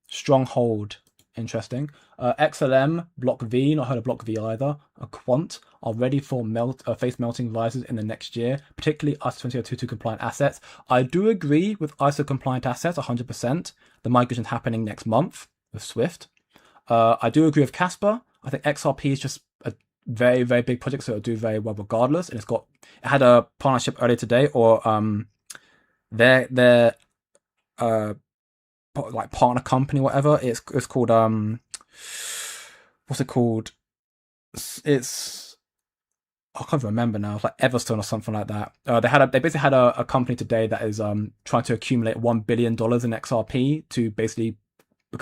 Speaker 1: Stronghold. Interesting. XLM, Block V, not heard of Block V either. A Quant are ready for face melting rises in the next year, particularly ISO 20022 compliant assets. I do agree with ISO compliant assets 100%. The migration is happening next month with Swift. I do agree with KASPA. I think XRP is just a very, very big project, so it'll do very well regardless. And it had a partnership earlier today, or their like partner company, whatever. It's called what's it called? It's I can't remember now. It's like Everstone or something like that. They basically had a company today that is trying to accumulate $1 billion in XRP to basically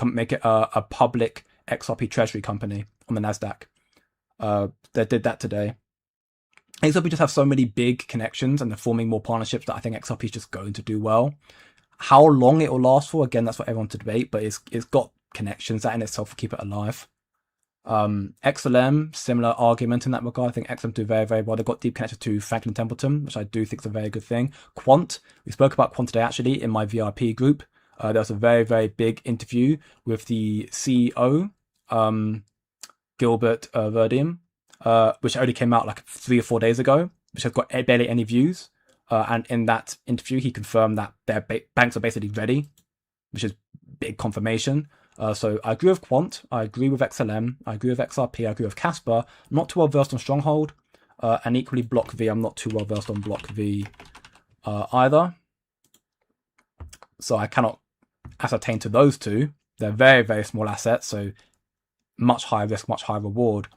Speaker 1: make it a public XRP treasury company on the Nasdaq. They did that today. XRP just have so many big connections and they're forming more partnerships that I think XRP is just going to do well. How long it will last for, again, that's what everyone to debate, but it's got connections. That in itself will keep it alive. XLM, similar argument in that regard. I think XLM do very, very well. They've got deep connections to Franklin Templeton, which I do think is a very good thing. Quant, we spoke about Quant today actually in my VIP group. There was a very, very big interview with the CEO, Gilbert Verdium, which only came out like 3 or 4 days ago, which has got barely any views. And in that interview, he confirmed that their banks are basically ready, which is big confirmation. So I agree with Quant, I agree with XLM, I agree with XRP, I agree with KASPA. Not too well versed on Stronghold, and equally Block V. I'm not too well versed on Block V either. So I cannot ascertain to those two. They're very, very small assets, so much higher risk, much higher reward.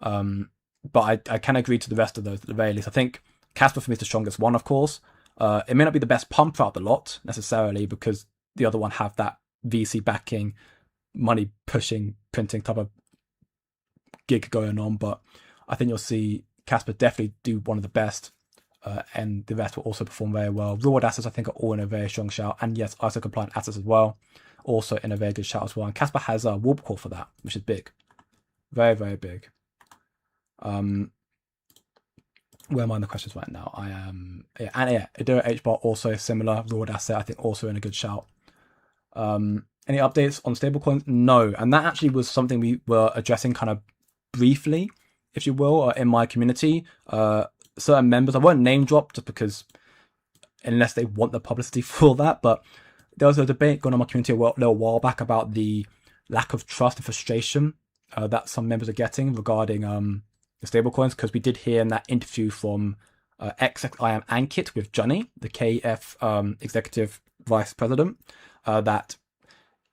Speaker 1: But I can agree to the rest of those at the very least. I think KASPA for me is the strongest one, of course. It may not be the best pump out the lot necessarily because the other one have that VC backing, money pushing, printing type of gig going on. But I think you'll see KASPA definitely do one of the best, and the rest will also perform very well. Reward assets I think are all in a very strong shout, and yes, ISO compliant assets as well, also in a very good shout as well. And KASPA has a warp core for that, which is big, very, very big. Where am I in the questions right now? I am, Adira HBAR also similar reward asset. I think also in a good shout. Any updates on stablecoins? No, and that actually was something we were addressing kind of briefly, if you will, in my community. Certain members, I won't name drop just because, unless they want the publicity for that, but there was a debate going on in my community a little while back about the lack of trust and frustration that some members are getting regarding the stablecoins, because we did hear in that interview from XXIM Ankit with Johnny, the KF executive vice president, that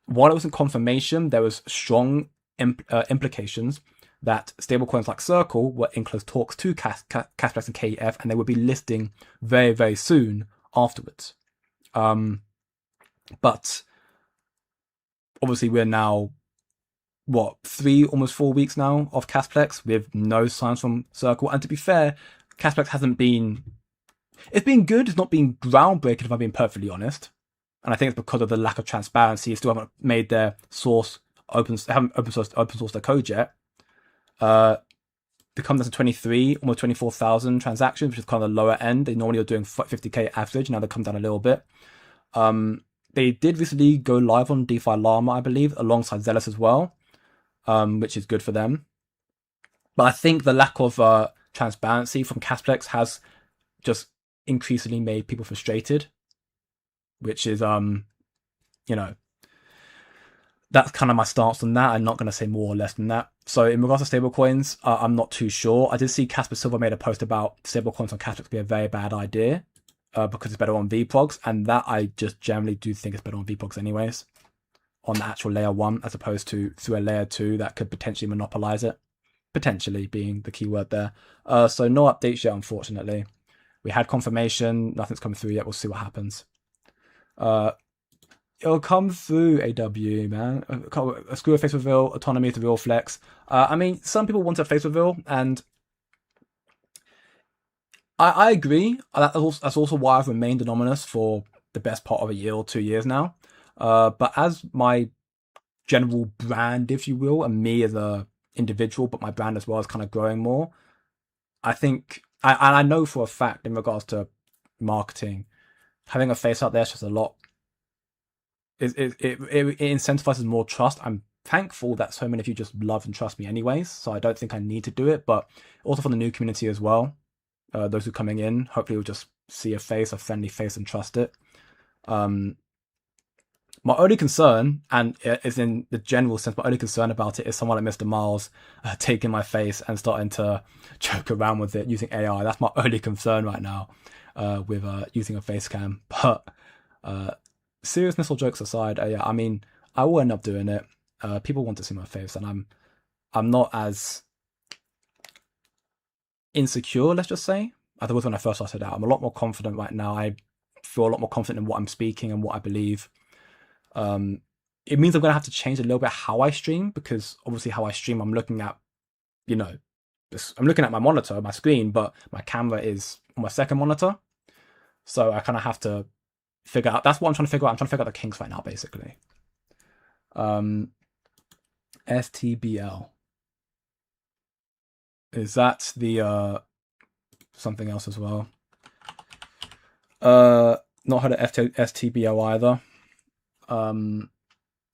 Speaker 1: while it wasn't confirmation, there was strong implications that stablecoins like Circle were in close talks to KASPA and KF, and they would be listing very, very soon afterwards. But obviously we're now, what, 3, almost 4 weeks now of Casplex with no signs from Circle. And to be fair, Casplex hasn't been, it's been good, it's not been groundbreaking if I'm being perfectly honest. And I think it's because of the lack of transparency. They still haven't made their source they haven't open sourced their code yet. Become 23, almost 24,000 transactions, which is kind of the lower end. They normally are doing 50k average. Now they've come down a little bit. They did recently go live on DeFi Llama, I believe, alongside Zealous as well, which is good for them. But I think the lack of transparency from Casplex has just increasingly made people frustrated, which is, that's kind of my stance on that. I'm not going to say more or less than that. So in regards to stablecoins, I'm not too sure. I did see Casper Silver made a post about stablecoins on Casplex be a very bad idea because it's better on VProgs, and that I just generally do think it's better on VProgs anyways, on the actual layer 1 as opposed to through a layer 2 that could potentially monopolize it. Potentially being the key word there. So no updates yet, unfortunately. We had confirmation, nothing's come through yet. We'll see what happens. It'll come through, AW, man. A screw of face reveal, autonomy to real flex. I mean, some people want a face reveal, and I agree. That's also why I've remained anonymous for the best part of a year or 2 years now. But as my general brand, if you will, and me as a individual, but my brand as well is kind of growing more, I think, and I know for a fact in regards to marketing, having a face out there is just a lot it incentivizes more trust. I'm thankful that so many of you just love and trust me anyways, so I don't think I need to do it. But also for the new community as well, those who are coming in, hopefully will just see a friendly face, and trust it. My only concern, and it is in the general sense, my only concern about it is someone like Mr. Miles taking my face and starting to joke around with it using AI. That's my only concern right now with using a face cam. But seriousness or jokes aside, yeah, I mean, I will end up doing it. People want to see my face, and I'm not as insecure, let's just say, as I was when I first started out. I'm a lot more confident right now. I feel a lot more confident in what I'm speaking and what I believe. It means I'm going to have to change a little bit how I stream, because obviously how I stream, I'm looking at, I'm looking at my monitor, my screen, but my camera is on my second monitor. So I kind of have to figure out, that's what I'm trying to figure out. I'm trying to figure out the kinks right now, basically. STBL. Is that the, something else as well? Not heard of STBL either.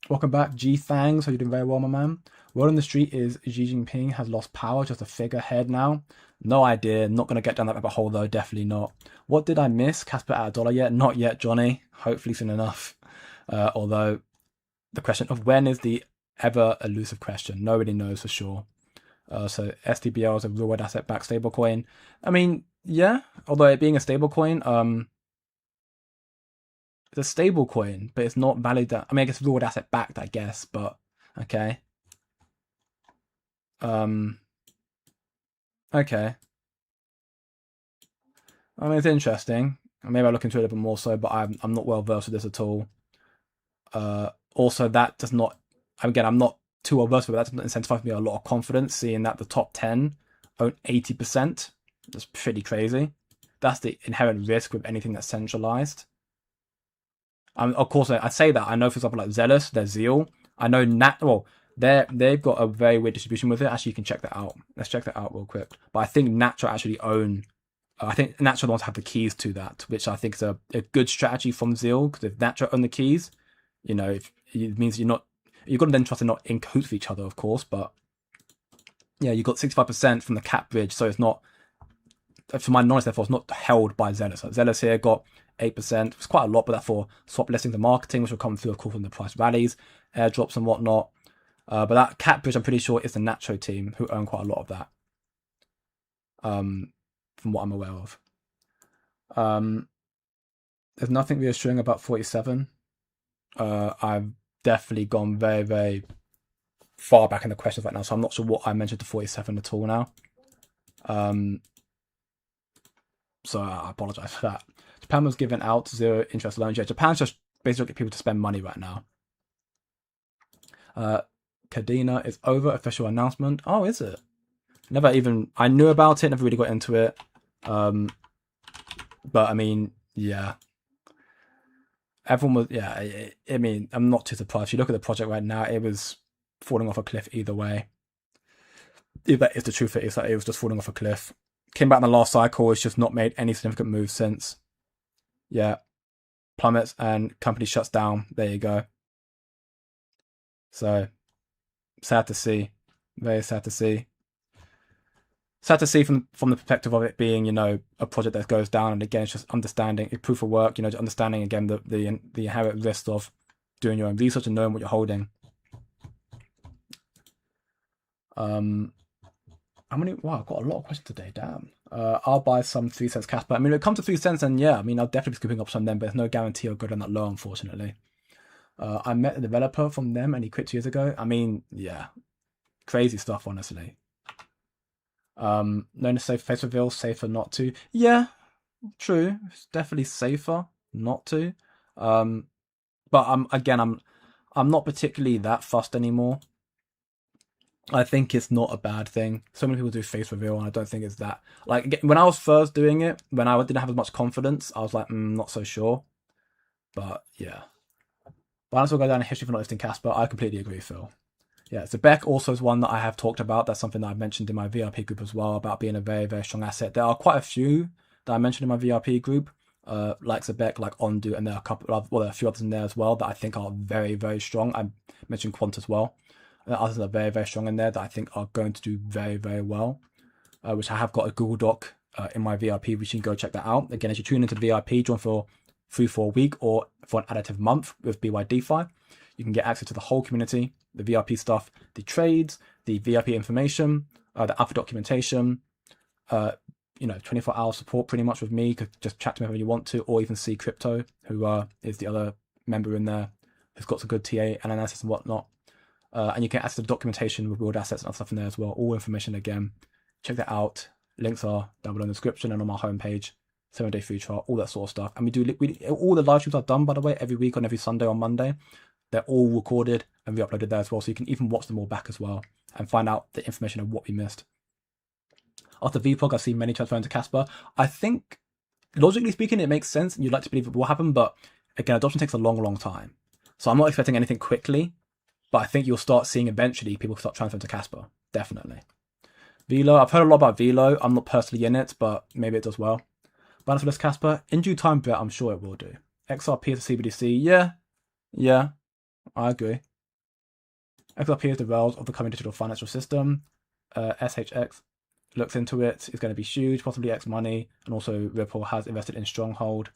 Speaker 1: Welcome back, G Thangs. How you doing? Very well, my man. Word on the street is Xi Jinping has lost power, just a figurehead now. No idea. Not going to get down that rabbit hole though. Definitely not. What did I miss? KASPA at $1 yet? Not yet, Johnny. Hopefully soon enough. Although the question of when is the ever elusive question. Nobody knows for sure. So STBL is a real world asset backed stablecoin. I mean, yeah. Although it being a stablecoin, it's a stable coin, but it's not valid. I mean, I guess real world asset backed, I guess, but okay. Okay. I mean, it's interesting. Maybe I'll look into it a bit more so, but I'm not well versed with this at all. Also, that does not, again, I'm not too well versed with it. That doesn't incentivize me a lot of confidence, seeing that the top 10 own 80%. That's pretty crazy. That's the inherent risk with anything that's centralized. Of course, I say that. I know, for example, like Zealous, their Zeal. I know they've got a very weird distribution with it. Actually, you can check that out. Let's check that out real quick. But I think Natural actually own. I think Natural ones have the keys to that, which I think is a good strategy from Zeal. Because if Natural own the keys, if it means you've got to then trust they're not in cahoots with each other, of course. But yeah, you got 65% from the cap bridge, so it's not. For my knowledge, therefore, it's not held by Zealous. So Zealous here got 8%. It's quite a lot, but that for swap listings and marketing, which will come through, of course, when the price rallies, airdrops and whatnot. But that cap bridge, I'm pretty sure, is the Nacho team who own quite a lot of that. From what I'm aware of. There's nothing reassuring about 47. I've definitely gone very, very far back in the questions right now, so I'm not sure what I mentioned to 47 at all now. So I apologize for that. Japan was giving out 0 interest loans. Yeah, Japan's just basically getting people to spend money right now. Kadena is over. Official announcement. Oh, is it? I knew about it, never really got into it. But I mean, yeah. Everyone was, yeah. I mean, I'm not too surprised. If you look at the project right now, it was falling off a cliff either way. If that is the truth, it was just falling off a cliff. Came back in the last cycle. It's just not made any significant moves since. Yeah. Plummets and company shuts down. There you go. So, sad to see. Very sad to see. Sad to see from the perspective of it being, a project that goes down. And again, it's just understanding, proof of work, just understanding, again, the inherent risk of doing your own research and knowing what you're holding. Wow, I've got a lot of questions today, damn. I'll buy some 3 cents KASPA. I mean, if it comes to 3 cents, then yeah, I mean, I'll definitely be scooping up some of them, but there's no guarantee I'll go down that low, unfortunately. I met a developer from them and he quit 2 years ago. I mean, yeah, crazy stuff, honestly. Known to say face reveal, safer not to. Yeah, true. It's definitely safer not to. But I'm not particularly that fussed anymore. I think it's not a bad thing. So many people do face reveal, and I don't think it's that. Like, when I was first doing it, when I didn't have as much confidence, I was like, not so sure. But yeah. Binance will go down in history for not listing KASPA. I completely agree, Phil. Yeah, so Beck also is one that I have talked about. That's something that I've mentioned in my VIP group as well, about being a very, very strong asset. There are quite a few that I mentioned in my VIP group. like Cashback, like Ondu, and there are a couple of, well, there are a few others in there as well that I think are very, very strong. I mentioned Quant as well. Others are very, very strong in there that I think are going to do very, very well, which I have got a Google Doc in my VIP, which you can go check that out. Again, as you tune into the VIP, join for free for a week or for an additive month with BYDFI. You can get access to the whole community, the VIP stuff, the trades, the VIP information, the alpha documentation, 24-hour support pretty much with me. You could just chat to me whenever you want to, or even see Crypto, who is the other member in there, who's got some good TA analysis and whatnot. And you can access the documentation with reward assets and stuff in there as well. All information again. Check that out. Links are down below in the description and on my homepage. 7-day free trial, all that sort of stuff. And all the live streams are done, by the way, every week on every Sunday on Monday. They're all recorded and re-uploaded there as well, so you can even watch them all back as well and find out the information of what we missed. After VPOG, I've seen many transfer into KASPA. I think, logically speaking, it makes sense and you'd like to believe it will happen, but again, adoption takes a long, long time. So I'm not expecting anything quickly, but I think you'll start seeing eventually people start transferring to KASPA, definitely. Velo, I've heard a lot about Velo. I'm not personally in it, but maybe it does well. Balance for this KASPA, in due time, but I'm sure it will do. XRP is a CBDC, yeah, I agree. XRP is the rails of the coming digital financial system. SHX looks into it. It's going to be huge, possibly X money, and also Ripple has invested in Stronghold.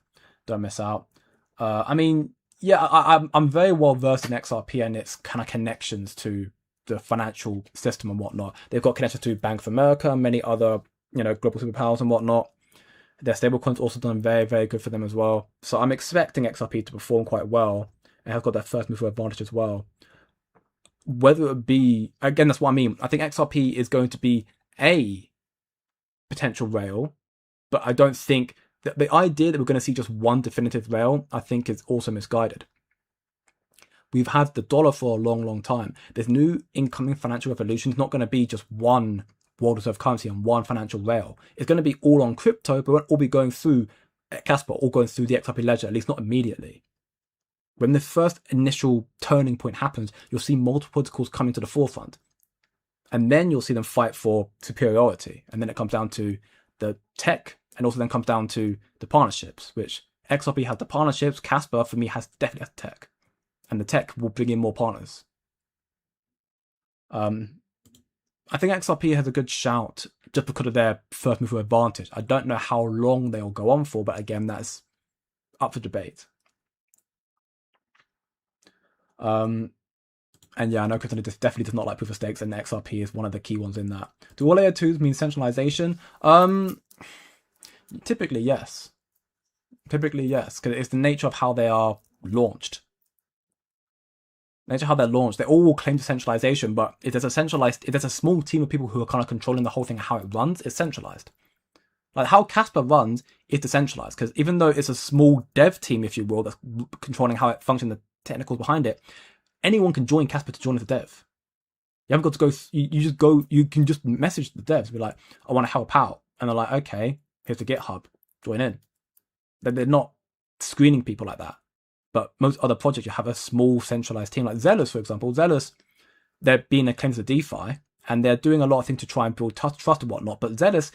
Speaker 1: Don't miss out. I mean, yeah, I'm very well versed in XRP and its kind of connections to the financial system and whatnot. They've got connections to Bank of America and many other, global superpowers and whatnot. Their stablecoins also done very, very good for them as well. So I'm expecting XRP to perform quite well and have got their first mover advantage as well. Whether it be, again, that's what I mean. I think XRP is going to be a potential rail, but I don't think that the idea that we're going to see just one definitive rail, I think is also misguided. We've had the dollar for a long, long time. This new incoming financial revolution is not going to be just one world reserve currency and one financial rail. It's going to be all on crypto, but won't all be going through KASPA or going through the XRP ledger, at least not immediately. When the first initial turning point happens, you'll see multiple protocols coming to the forefront. And then you'll see them fight for superiority. And then it comes down to the tech and also then comes down to the partnerships, which XRP has the partnerships. KASPA, for me, definitely has tech. And the tech will bring in more partners. I think XRP has a good shout just because of their first mover advantage. I don't know how long they'll go on for, but again, that's up for debate. And yeah, I know Krypton definitely does not like proof of stakes, and XRP is one of the key ones in that. Do all layer 2s mean centralization? Typically, yes. Typically, yes, because it's the nature of how they are launched. Nature how they're launched, they all claim decentralization, but if there's a small team of people who are kind of controlling the whole thing and how it runs, it's centralized. Like how KASPA runs is decentralized, because even though it's a small dev team, if you will, that's controlling how it functions, the technicals behind it, anyone can join KASPA to join as a dev. You haven't got to go, you can just message the devs, be like, I want to help out. And they're like, okay, here's the GitHub, join in. They're not screening people like that. But most other projects, you have a small centralized team, like Zealous, for example. Zealous, they're being acclaimed as a DeFi, and they're doing a lot of things to try and build trust and whatnot. But Zealous,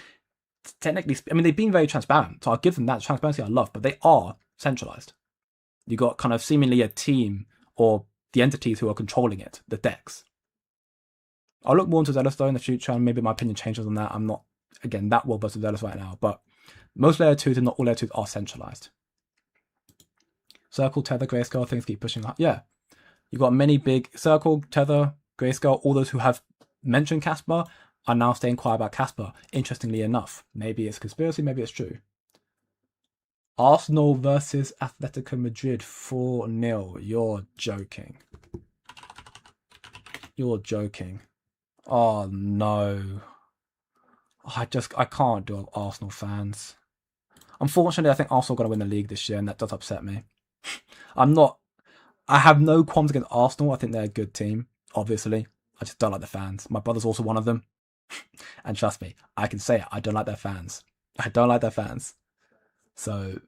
Speaker 1: technically, I mean, they've been very transparent, so I'll give them that transparency I love, but they are centralized. You got kind of seemingly a team or the entities who are controlling it, the DEX. I'll look more into Zealous though in the future, and maybe my opinion changes on that. I'm not, again, that well versed with Zealous right now, but most layer 2s and not all layer 2s are centralized. Circle, Tether, Grayscale, things keep pushing up. Yeah, you've got many big Circle, Tether, Grayscale, all those who have mentioned KASPA are now staying quiet about KASPA. Interestingly enough, maybe it's conspiracy, maybe it's true. Arsenal versus Atletico Madrid 4-0. You're joking. You're joking. Oh no. I can't do Arsenal fans. Unfortunately, I think Arsenal are going to win the league this year, and that does upset me. I have no qualms against Arsenal. I think they're a good team, obviously. I just don't like the fans. My brother's also one of them. And trust me, I can say it. I don't like their fans. I don't like their fans. So,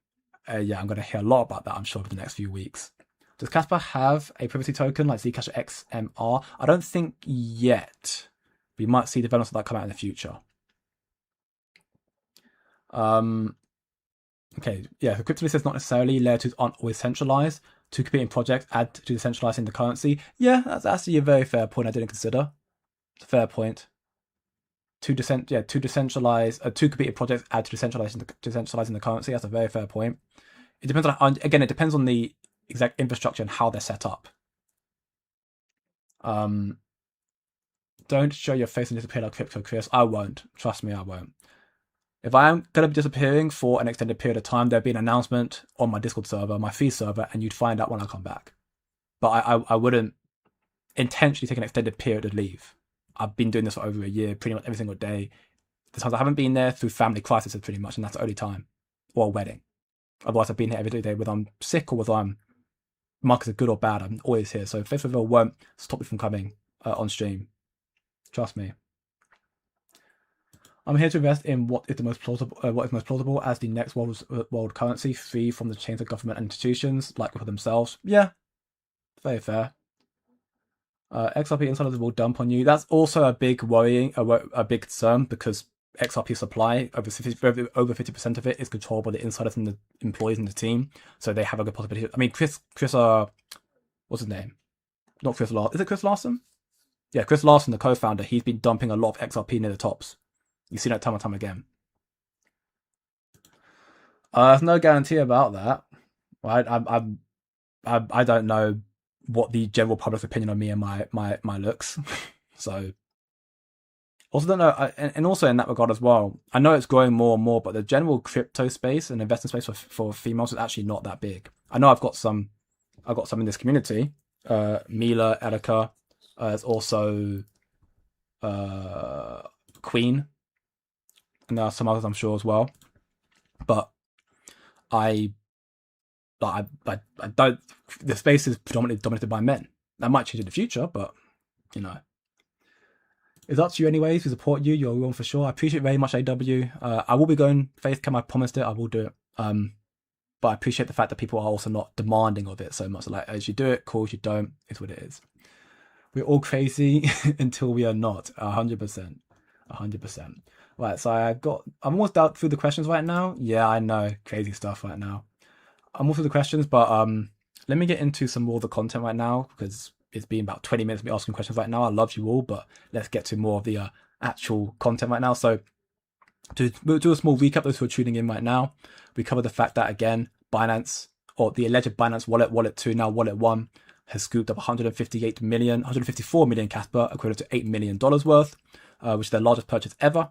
Speaker 1: yeah, I'm going to hear a lot about that, I'm sure, over the next few weeks. Does KASPA have a privacy token like Zcash or XMR? I don't think yet. We might see developments of that come out in the future. okay, yeah, the crypto says not necessarily layer 2s aren't always centralized. Two competing projects add to decentralizing the currency. Yeah, that's actually a very fair point I didn't consider. It's a fair point. Two decentralized, two competing projects add to decentralizing the currency. That's a very fair point. It depends on, again, it depends on the exact infrastructure and how they're set up. Don't show your face and disappear like crypto, Chris. I won't. Trust me, I won't. If I am going to be disappearing for an extended period of time, there'll be an announcement on my Discord server, my free server, and you'd find out when I come back. But I wouldn't intentionally take an extended period to leave. I've been doing this for over a year, pretty much every single day. The times I haven't been there through family crises, pretty much, and that's the only time. Or a wedding. Otherwise, I've been here every day, whether I'm sick or whether I'm markets are good or bad. I'm always here. So Faith Reveal won't stop me from coming on stream. Trust me. I'm here to invest in what is most plausible as the next world currency, free from the chains of government and institutions, like for themselves. Yeah, very fair. XRP insiders will dump on you. That's also a big worrying, a big concern, because XRP supply, over 50% of it is controlled by the insiders and the employees in the team. So they have a good possibility. I mean, Chris, what's his name? Not Chris Larson. Is it Chris Larson? Yeah, Chris Larson, the co-founder, he's been dumping a lot of XRP near the tops. You see that time and time again. There's no guarantee about that. Right? I don't know what the general public's opinion on me and my looks. So also don't know, and also in that regard as well, I know it's growing more and more, but the general crypto space and investment space for females is actually not that big. I know I've got some in this community. Mila, Erica, there's also Queen, and there are some others I'm sure as well. But I don't. The space is predominantly dominated by men. That might change in the future, but you know, it's up to you anyways. We support you. You're wrong for sure. I appreciate it very much, AW. I will be going Faith Cam. I promised it. I will do it. But I appreciate the fact that people are also not demanding of it so much. Like, as you do it, cool. As you don't, it's what it is. We're all crazy until we are not. 100%. 100%. Right, so I'm almost out through the questions right now. Yeah, I know, crazy stuff right now. I'm all through the questions, but let me get into some more of the content right now, because it's been about 20 minutes of me asking questions right now. I love you all, but let's get to more of the actual content right now. So we'll do a small recap, those who are tuning in right now. We covered the fact that, again, Binance, or the alleged Binance wallet 2, now wallet 1, has scooped up 154 million KASPA, equivalent to $8 million worth, which is their largest purchase ever.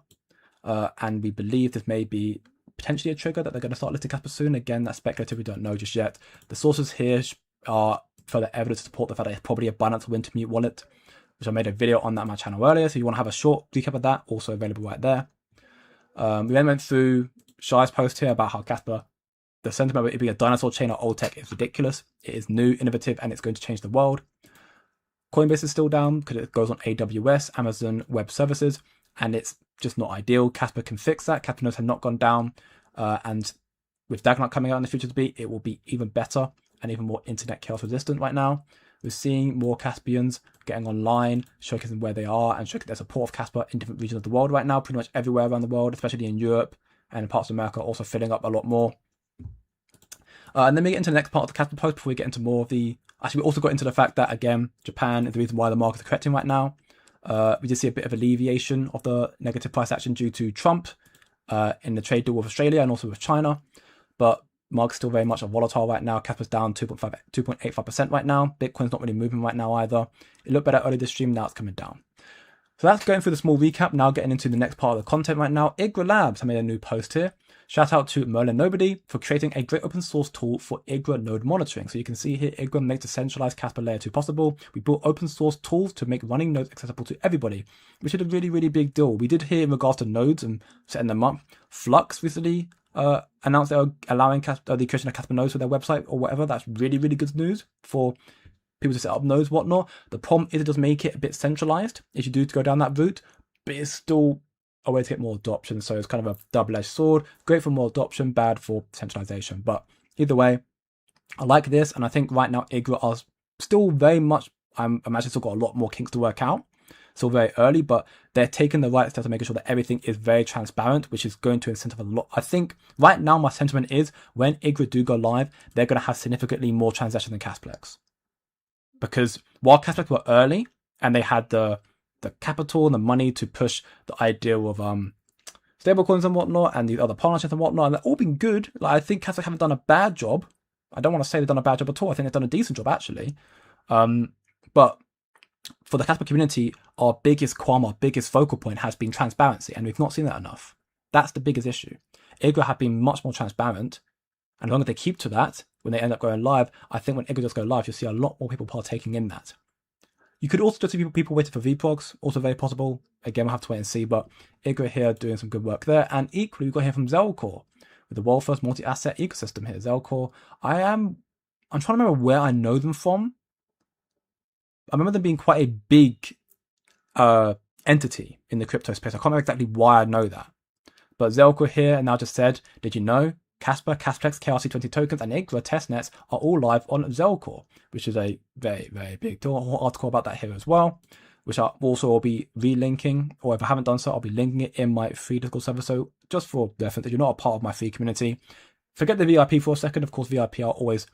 Speaker 1: And we believe this may be potentially a trigger that they're going to start listing KASPA soon. Again, that's speculative. We don't know just yet. The sources here are further evidence to support the fact that it's probably a Binance Wintermute wallet, which I made a video on that on my channel earlier. So you want to have a short recap of that, also available right there. We then went through Shai's post here about how KASPA, the sentiment of it being a dinosaur chain or old tech is ridiculous. It is new, innovative, and it's going to change the world. Coinbase is still down because it goes on AWS, Amazon Web Services, and it's just not ideal. KASPA can fix that. KASPA nodes have not gone down, and with Dagnut coming out in the future to be, it will be even better and even more internet chaos resistant right now. We're seeing more Caspians getting online, showcasing where they are and showcasing their support of KASPA in different regions of the world right now, pretty much everywhere around the world, especially in Europe and in parts of America, also filling up a lot more. And then we get into the next part of the KASPA post before we get into more of the... Actually, we also got into the fact that, again, Japan is the reason why the markets are correcting right now. We did see a bit of alleviation of the negative price action due to Trump in the trade deal with Australia and also with China. But markets still very much are volatile right now. KASPA's down 2.85% right now. Bitcoin's not really moving right now either. It looked better earlier this stream, now it's coming down. So that's going through the small recap. Now getting into the next part of the content right now. IGRA Labs, I made a new post here. Shout out to Merlin Nobody for creating a great open source tool for IGRA node monitoring. So you can see here, IGRA makes a centralized KASPA layer 2 possible. We built open source tools to make running nodes accessible to everybody, which is a really, really big deal. We did hear in regards to nodes and setting them up. Flux recently announced they're allowing the creation of KASPA nodes for their website or whatever. That's really, really good news for people to set up nodes, whatnot. The problem is it does make it a bit centralized if you do go down that route, but it's still a way to get more adoption. So it's kind of a double-edged sword. Great for more adoption, bad for centralization. But either way, I like this, and I think right now IGRA are still very much, I'm actually still got a lot more kinks to work out. still very early, but they're taking the right steps to making sure that everything is very transparent, which is going to incentivize a lot. I think right now my sentiment is when IGRA do go live, they're going to have significantly more transactions than Casplex. Because while Cashback were early and they had the capital and the money to push the idea of stablecoins and whatnot and these other partnerships and whatnot, and they've all been good. Like, I think Cashback haven't done a bad job. I don't want to say they've done a bad job at all. I think they've done a decent job actually. But for the Cashback community, our biggest qualm, our biggest focal point has been transparency, and we've not seen that enough. That's the biggest issue. IGRA have been much more transparent, and as long as they keep to that, when they end up going live, I think when IGRA does go live, you'll see a lot more people partaking in that. You could also just see people waiting for VPROGs, also very possible. Again, we'll have to wait and see, but IGRA here doing some good work there. And equally, we've got here from Zelcore with the world first multi-asset ecosystem here. Zelcore, I'm trying to remember where I know them from. I remember them being quite a big entity in the crypto space. I can't remember exactly why I know that. But Zelcore here now just said, did you know KASPA, Casplex, KRC20 tokens, and IGRA testnets are all live on Zelcore, which is a very, very big deal. A whole article about that here as well, which I also will be relinking, or if I haven't done so, I'll be linking it in my free Discord server. So just for reference, if you're not a part of my free community, forget the VIP for a second. Of course, VIP are always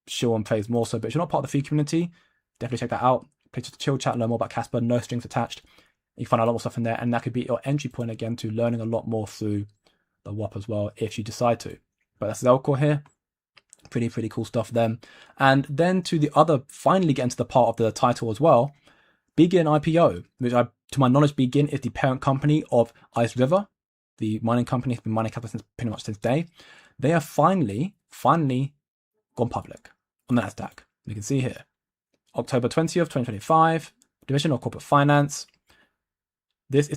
Speaker 1: show and praise more so, but if you're not part of the free community, definitely check that out. Play just a chill chat, learn more about KASPA, no strings attached. You can find a lot more stuff in there, and that could be your entry point again to learning a lot more through the WAP as well, if you decide to. But that's Zelcore here. Pretty cool stuff then. And then to the other, finally get into the part of the title as well, BGIN IPO, which to my knowledge, BGIN is the parent company of Ice River, the mining company has been mining capital since pretty much since day. They have finally gone public on the Nasdaq. You can see here, October 20th, 2025, Division of Corporate Finance. This is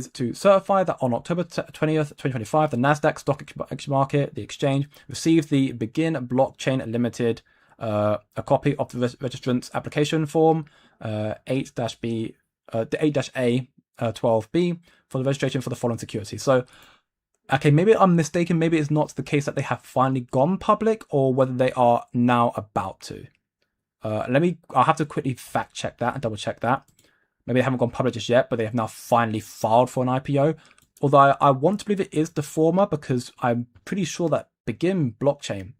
Speaker 1: to certify that on October 20th, 2025, the Nasdaq Stock Exchange Market, the exchange, received the BGIN Blockchain Limited, a copy of the registrant's application form 8-A 12B for the registration for the following securities. So, okay, maybe I'm mistaken. Maybe it's not the case that they have finally gone public, or whether they are now about to. I'll have to quickly fact check that and double check that. Maybe they haven't gone public just yet, but they have now finally filed for an IPO. Although I want to believe it is the former, because I'm pretty sure that BGIN Blockchain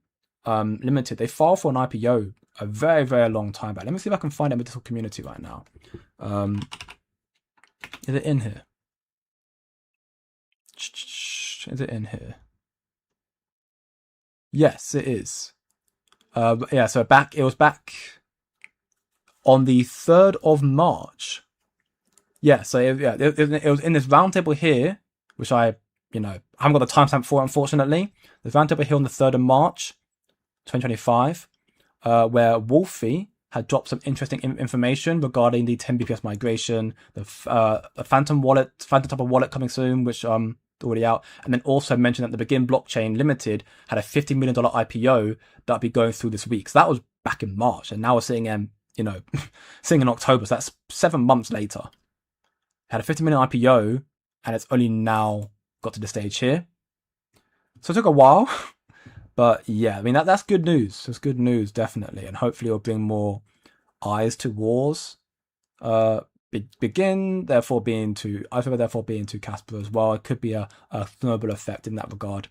Speaker 1: Limited, they filed for an IPO a very, very long time back. Let me see if I can find it in the Discord community right now. Is it in here? Is it in here? Yes, it is. Yeah, so it was back on the 3rd of March. Yeah, so it was in this roundtable here, which I haven't got the timestamp for, unfortunately. The roundtable here on the 3rd of March, 2025, where Wolfie had dropped some interesting information regarding the 10 BPS migration, the Phantom type of wallet coming soon, which already out, and then also mentioned that the BGIN Blockchain Limited had a $50 million IPO that'll be going through this week. So that was back in March, and now we're seeing seeing in October. So that's 7 months later. Had a $50 million IPO, and it's only now got to the stage here. So it took a while, but yeah, I mean that's good news. It's good news, definitely, and hopefully it'll bring more eyes towards BGIN, therefore being to KASPA as well. It could be a snowball effect in that regard.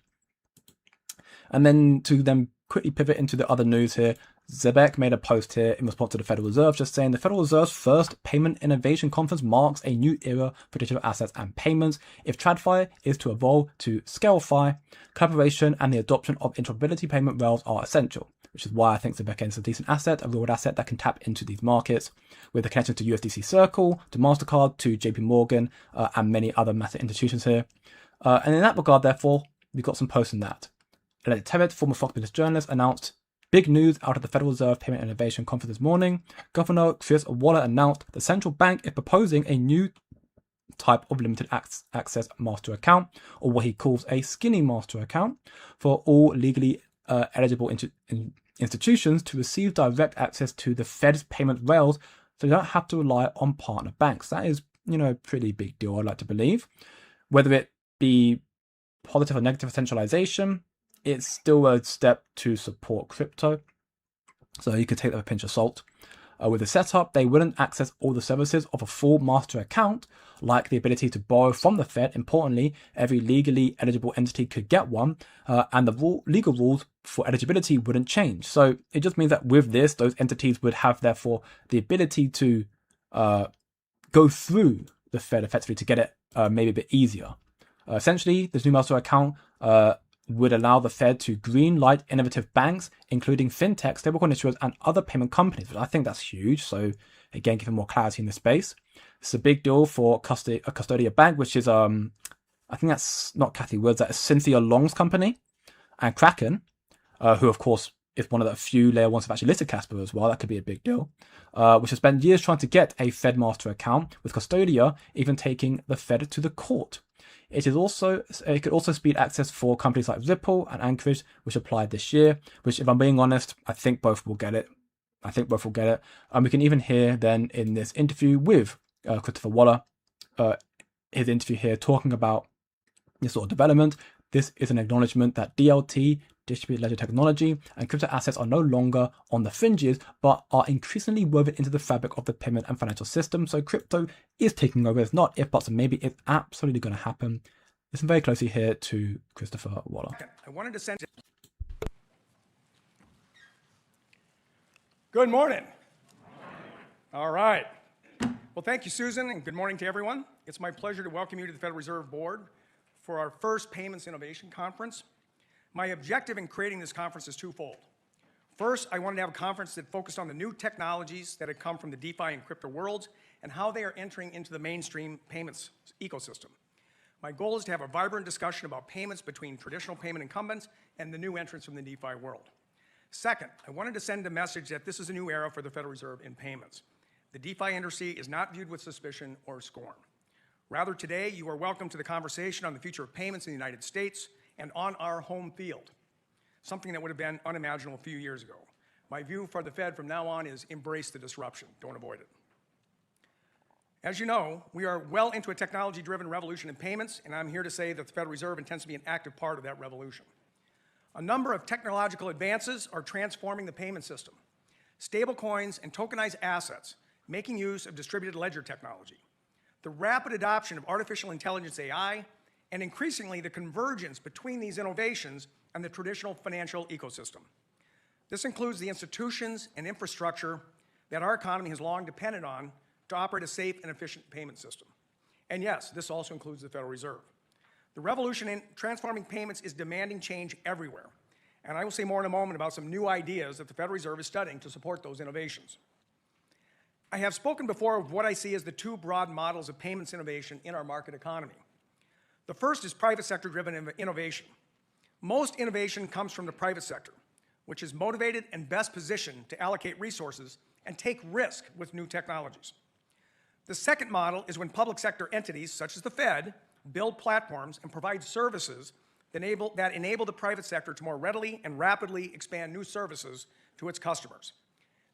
Speaker 1: And then to then quickly pivot into the other news here, Zebek made a post here in response to the Federal Reserve, just saying the Federal Reserve's first Payment Innovation Conference marks a new era for digital assets and payments. If TradFi is to evolve to ScaleFi, collaboration and the adoption of interoperability payment rails are essential, which is why I think Zebek is a decent asset, a real asset that can tap into these markets with the connection to USDC Circle, to MasterCard, to JP Morgan, and many other massive institutions here. And in that regard, therefore, we've got some posts in that. Elliot Tevitt, former Fox Business journalist, announced big news out of the Federal Reserve Payment Innovation Conference this morning. Governor Chris Waller announced the central bank is proposing a new type of limited access master account, or what he calls a skinny master account, for all legally eligible institutions to receive direct access to the Fed's payment rails, so they don't have to rely on partner banks. That is, pretty big deal, I'd like to believe. Whether it be positive or negative centralization, it's still a step to support crypto. So you could take that with a pinch of salt. With the setup, they wouldn't access all the services of a full master account, like the ability to borrow from the Fed. Importantly, every legally eligible entity could get one, and the legal rules for eligibility wouldn't change. So it just means that with this, those entities would have, therefore, the ability to go through the Fed effectively to get it maybe a bit easier. Essentially, this new master account would allow the Fed to green light innovative banks, including fintech, stablecoin issuers, and other payment companies. But I think that's huge. So again, giving more clarity in the space. It's a big deal for a Custodia Bank, which is I think that's not Kathy Woods, that's Cynthia Long's company, and Kraken, who of course is one of the few layer ones that have actually listed KASPA as well. That could be a big deal. Which has spent years trying to get a Fed master account, with Custodia even taking the Fed to the court. It could also speed access for companies like Ripple and Anchorage, which applied this year, which, if I'm being honest, I think both will get it. And we can even hear then in this interview with Christopher Waller, his interview here talking about this sort of development. This is an acknowledgement that DLT, distributed ledger technology, and crypto assets are no longer on the fringes, but are increasingly woven into the fabric of the payment and financial system. So crypto is taking over. It's not if, but so maybe it's absolutely going to happen. Listen very closely here to Christopher Waller.
Speaker 2: I wanted to send. Good morning. All right. Well, thank you, Susan, and good morning to everyone. It's my pleasure to welcome you to the Federal Reserve Board for our first Payments Innovation Conference. My objective in creating this conference is twofold. First, I wanted to have a conference that focused on the new technologies that have come from the DeFi and crypto worlds and how they are entering into the mainstream payments ecosystem. My goal is to have a vibrant discussion about payments between traditional payment incumbents and the new entrants from the DeFi world. Second, I wanted to send a message that this is a new era for the Federal Reserve in payments. The DeFi industry is not viewed with suspicion or scorn. Rather, today, you are welcome to the conversation on the future of payments in the United States and on our home field, something that would have been unimaginable a few years ago. My view for the Fed from now on is embrace the disruption, don't avoid it. As you know, we are well into a technology-driven revolution in payments, and I'm here to say that the Federal Reserve intends to be an active part of that revolution. A number of technological advances are transforming the payment system. Stablecoins and tokenized assets, making use of distributed ledger technology, the rapid adoption of artificial intelligence AI, and increasingly the convergence between these innovations and the traditional financial ecosystem. This includes the institutions and infrastructure that our economy has long depended on to operate a safe and efficient payment system. And yes, this also includes the Federal Reserve. The revolution in transforming payments is demanding change everywhere. And I will say more in a moment about some new ideas that the Federal Reserve is studying to support those innovations. I have spoken before of what I see as the two broad models of payments innovation in our market economy. The first is private sector-driven innovation. Most innovation comes from the private sector, which is motivated and best positioned to allocate resources and take risk with new technologies. The second model is when public sector entities, such as the Fed, build platforms and provide services that enable the private sector to more readily and rapidly expand new services to its customers.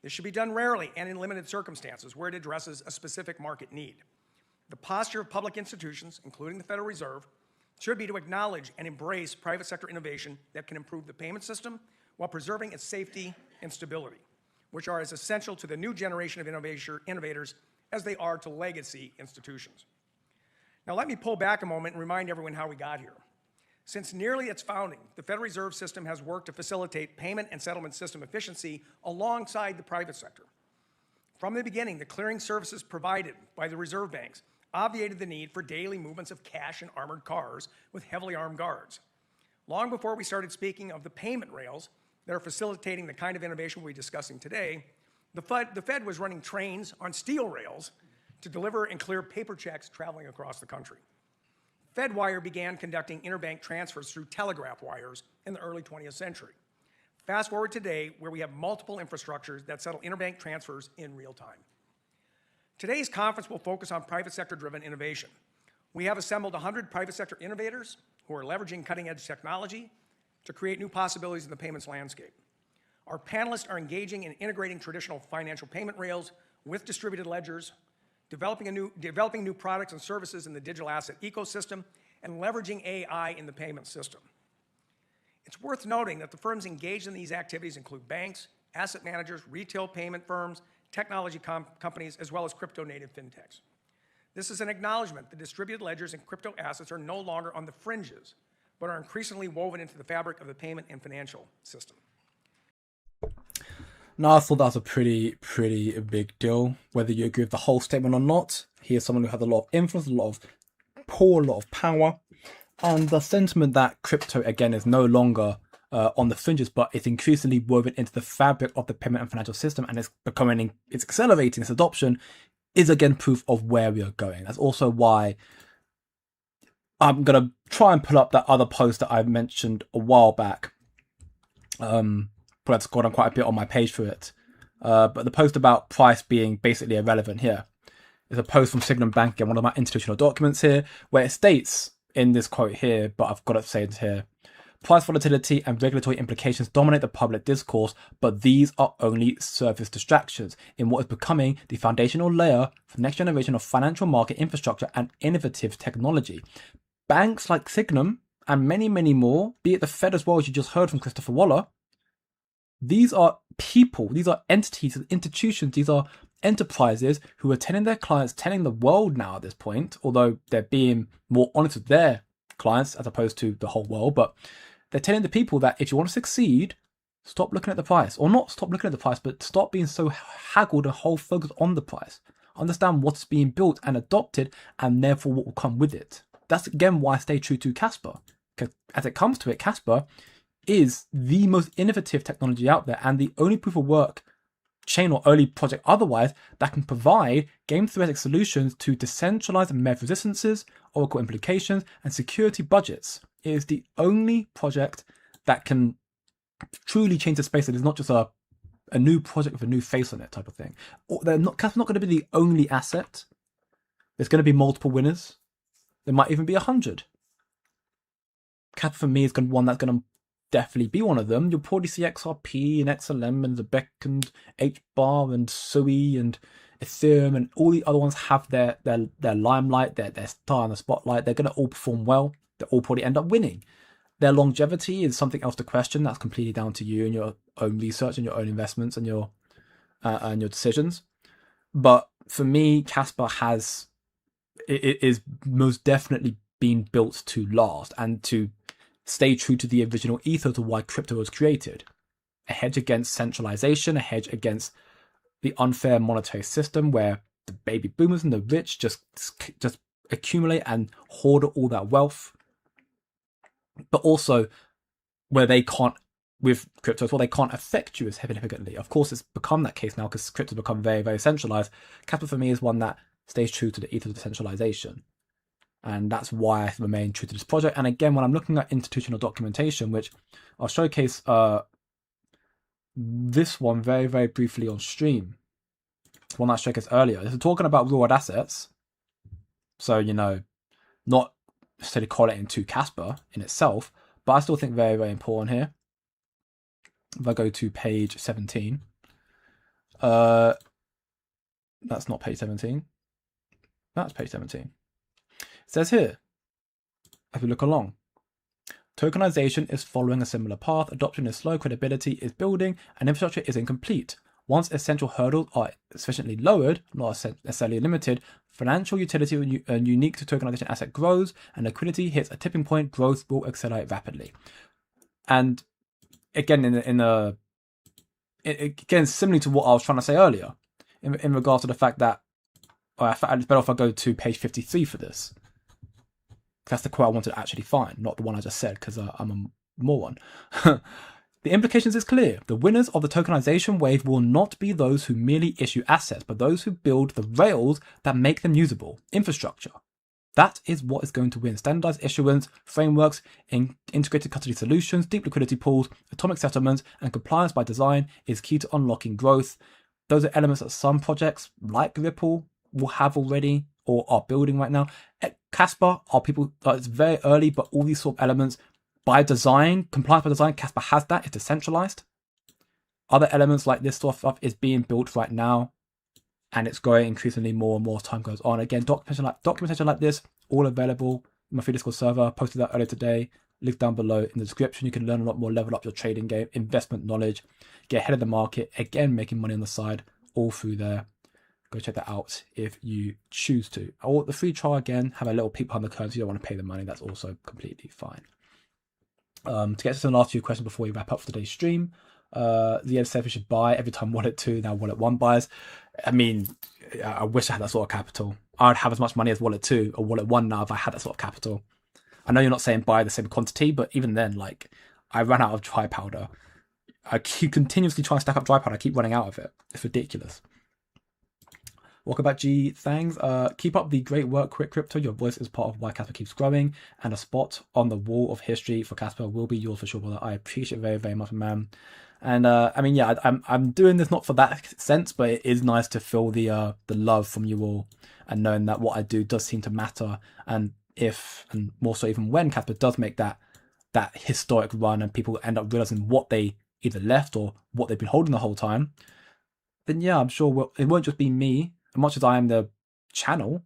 Speaker 2: This should be done rarely and in limited circumstances where it addresses a specific market need. The posture of public institutions, including the Federal Reserve, should be to acknowledge and embrace private sector innovation that can improve the payment system while preserving its safety and stability, which are as essential to the new generation of innovators as they are to legacy institutions. Now let me pull back a moment and remind everyone how we got here. Since nearly its founding, the Federal Reserve System has worked to facilitate payment and settlement system efficiency alongside the private sector. From the beginning, the clearing services provided by the reserve banks obviated the need for daily movements of cash in armored cars with heavily armed guards. Long before we started speaking of the payment rails that are facilitating the kind of innovation we're discussing today, the Fed was running trains on steel rails to deliver and clear paper checks traveling across the country. FedWire began conducting interbank transfers through telegraph wires in the early 20th century. Fast forward today, where we have multiple infrastructures that settle interbank transfers in real time. Today's conference will focus on private sector-driven innovation. We have assembled 100 private sector innovators who are leveraging cutting-edge technology to create new possibilities in the payments landscape. Our panelists are engaging in integrating traditional financial payment rails with distributed ledgers, developing new products and services in the digital asset ecosystem, and leveraging AI in the payment system. It's worth noting that the firms engaged in these activities include banks, asset managers, retail payment firms, technology companies, as well as crypto-native fintechs. This is an acknowledgement that distributed ledgers and crypto assets are no longer on the fringes, but are increasingly woven into the fabric of the payment and financial system.
Speaker 1: Now, I thought that was a pretty big deal. Whether you agree with the whole statement or not, he is someone who has a lot of influence, a lot of pull, a lot of power. And the sentiment that crypto, again, is no longer on the fringes, but it's increasingly woven into the fabric of the payment and financial system, and it's accelerating its adoption, is again proof of where we are going. That's also why I'm going to try and pull up that other post that I mentioned a while back. But I've scored on quite a bit on my page for it. But the post about price being basically irrelevant here is a post from Signum Bank, again, one of my institutional documents here, where it states in this quote here, but I've got to say it here: price volatility and regulatory implications dominate the public discourse, but these are only surface distractions in what is becoming the foundational layer for the next generation of financial market infrastructure and innovative technology. Banks like Signum and many more, be it the Fed as well, as you just heard from Christopher Waller, these are people, these are entities, institutions, these are enterprises who are telling their clients, telling the world now at this point, although they're being more honest with their clients as opposed to the whole world, but they're telling the people that if you want to succeed, stop looking at the price, or not stop looking at the price, but stop being so haggled and whole focused on the price. Understand what's being built and adopted, and therefore what will come with it. That's again why I stay true to KASPA, because as it comes to it, KASPA is the most innovative technology out there and the only proof of work chain or early project otherwise that can provide game theoretic solutions to decentralized MEV resistances, Oracle implications, and security budgets. It is the only project that can truly change the space. That is not just a new project with a new face on it type of thing. KASPA's not going to be the only asset. There's going to be multiple winners. There might even be 100. KASPA for me is one that's going to definitely be one of them. You'll probably see XRP and XLM and Zebec and HBAR and SUI and Ethereum and all the other ones have their limelight, their star in the spotlight. They're going to all perform well. They'll all probably end up winning. Their longevity is something else to question. That's completely down to you and your own research and your own investments and your decisions. But for me, KASPA it is most definitely being built to last and to stay true to the original ethos of why crypto was created. A hedge against centralization, a hedge against the unfair monetary system where the baby boomers and the rich just accumulate and hoard all that wealth. But also where they can't, with crypto as well, they can't affect you as significantly. Of course, it's become that case now because crypto's become very centralized. KASPA for me is one that stays true to the ethos of decentralization. And that's why I remain true to this project. And again, when I'm looking at institutional documentation, which I'll showcase this one very briefly on stream. One I showcased earlier. This is talking about real world assets. So, not necessarily correlating to KASPA in itself, but I still think very important here. If I go to page 17, that's not page 17. That's page 17. It says here, as we look along, tokenization is following a similar path, adoption is slow, credibility is building, and infrastructure is incomplete. Once essential hurdles are sufficiently lowered, not necessarily limited, financial utility and unique to tokenization asset grows, and liquidity hits a tipping point, growth will accelerate rapidly. And again, again, similarly to what I was trying to say earlier, in regards to the fact that, it's better if I go to page 53 for this. That's the quote I wanted to actually find, not the one I just said, because I'm a moron. The implications is clear. The winners of the tokenization wave will not be those who merely issue assets, but those who build the rails that make them usable. Infrastructure. That is what is going to win. Standardized issuance, frameworks, integrated custody solutions, deep liquidity pools, atomic settlements, and compliance by design is key to unlocking growth. Those are elements that some projects, like Ripple, will have already or are building right now. At KASPA, it's very early, but all these sort of elements by design, compliance by design, KASPA has that, it's decentralized. Other elements like this sort of stuff is being built right now, and it's growing increasingly more and more as time goes on. Again, documentation like this, all available in my free Discord server. Posted that earlier today. Link down below in the description. You can learn a lot more, level up your trading game, investment knowledge, get ahead of the market, again, making money on the side all through there. Go check that out if you choose to. Or the free trial, again, have a little peek behind the curtains. If you don't want to pay the money, that's also completely fine. To get to the last few questions before we wrap up for today's stream, the end said we should buy every time Wallet 2, now Wallet 1 buys. I mean, I wish I had that sort of capital. I'd have as much money as Wallet 2 or Wallet 1 now if I had that sort of capital. I know you're not saying buy the same quantity, but even then, like, I ran out of dry powder. I keep continuously trying to stack up dry powder. I keep running out of it. It's ridiculous. Welcome back, G. Thanks. Keep up the great work, Quick Crypto. Your voice is part of why KASPA keeps growing, and a spot on the wall of history for KASPA will be yours for sure, brother. I appreciate it very, very much, man. And I mean, yeah, I'm doing this not for that sense, but it is nice to feel the love from you all, and knowing that what I do does seem to matter. And if, and more so even when KASPA does make that historic run, and people end up realizing what they either left or what they've been holding the whole time, then yeah, I'm sure it won't just be me. As much as I am the channel,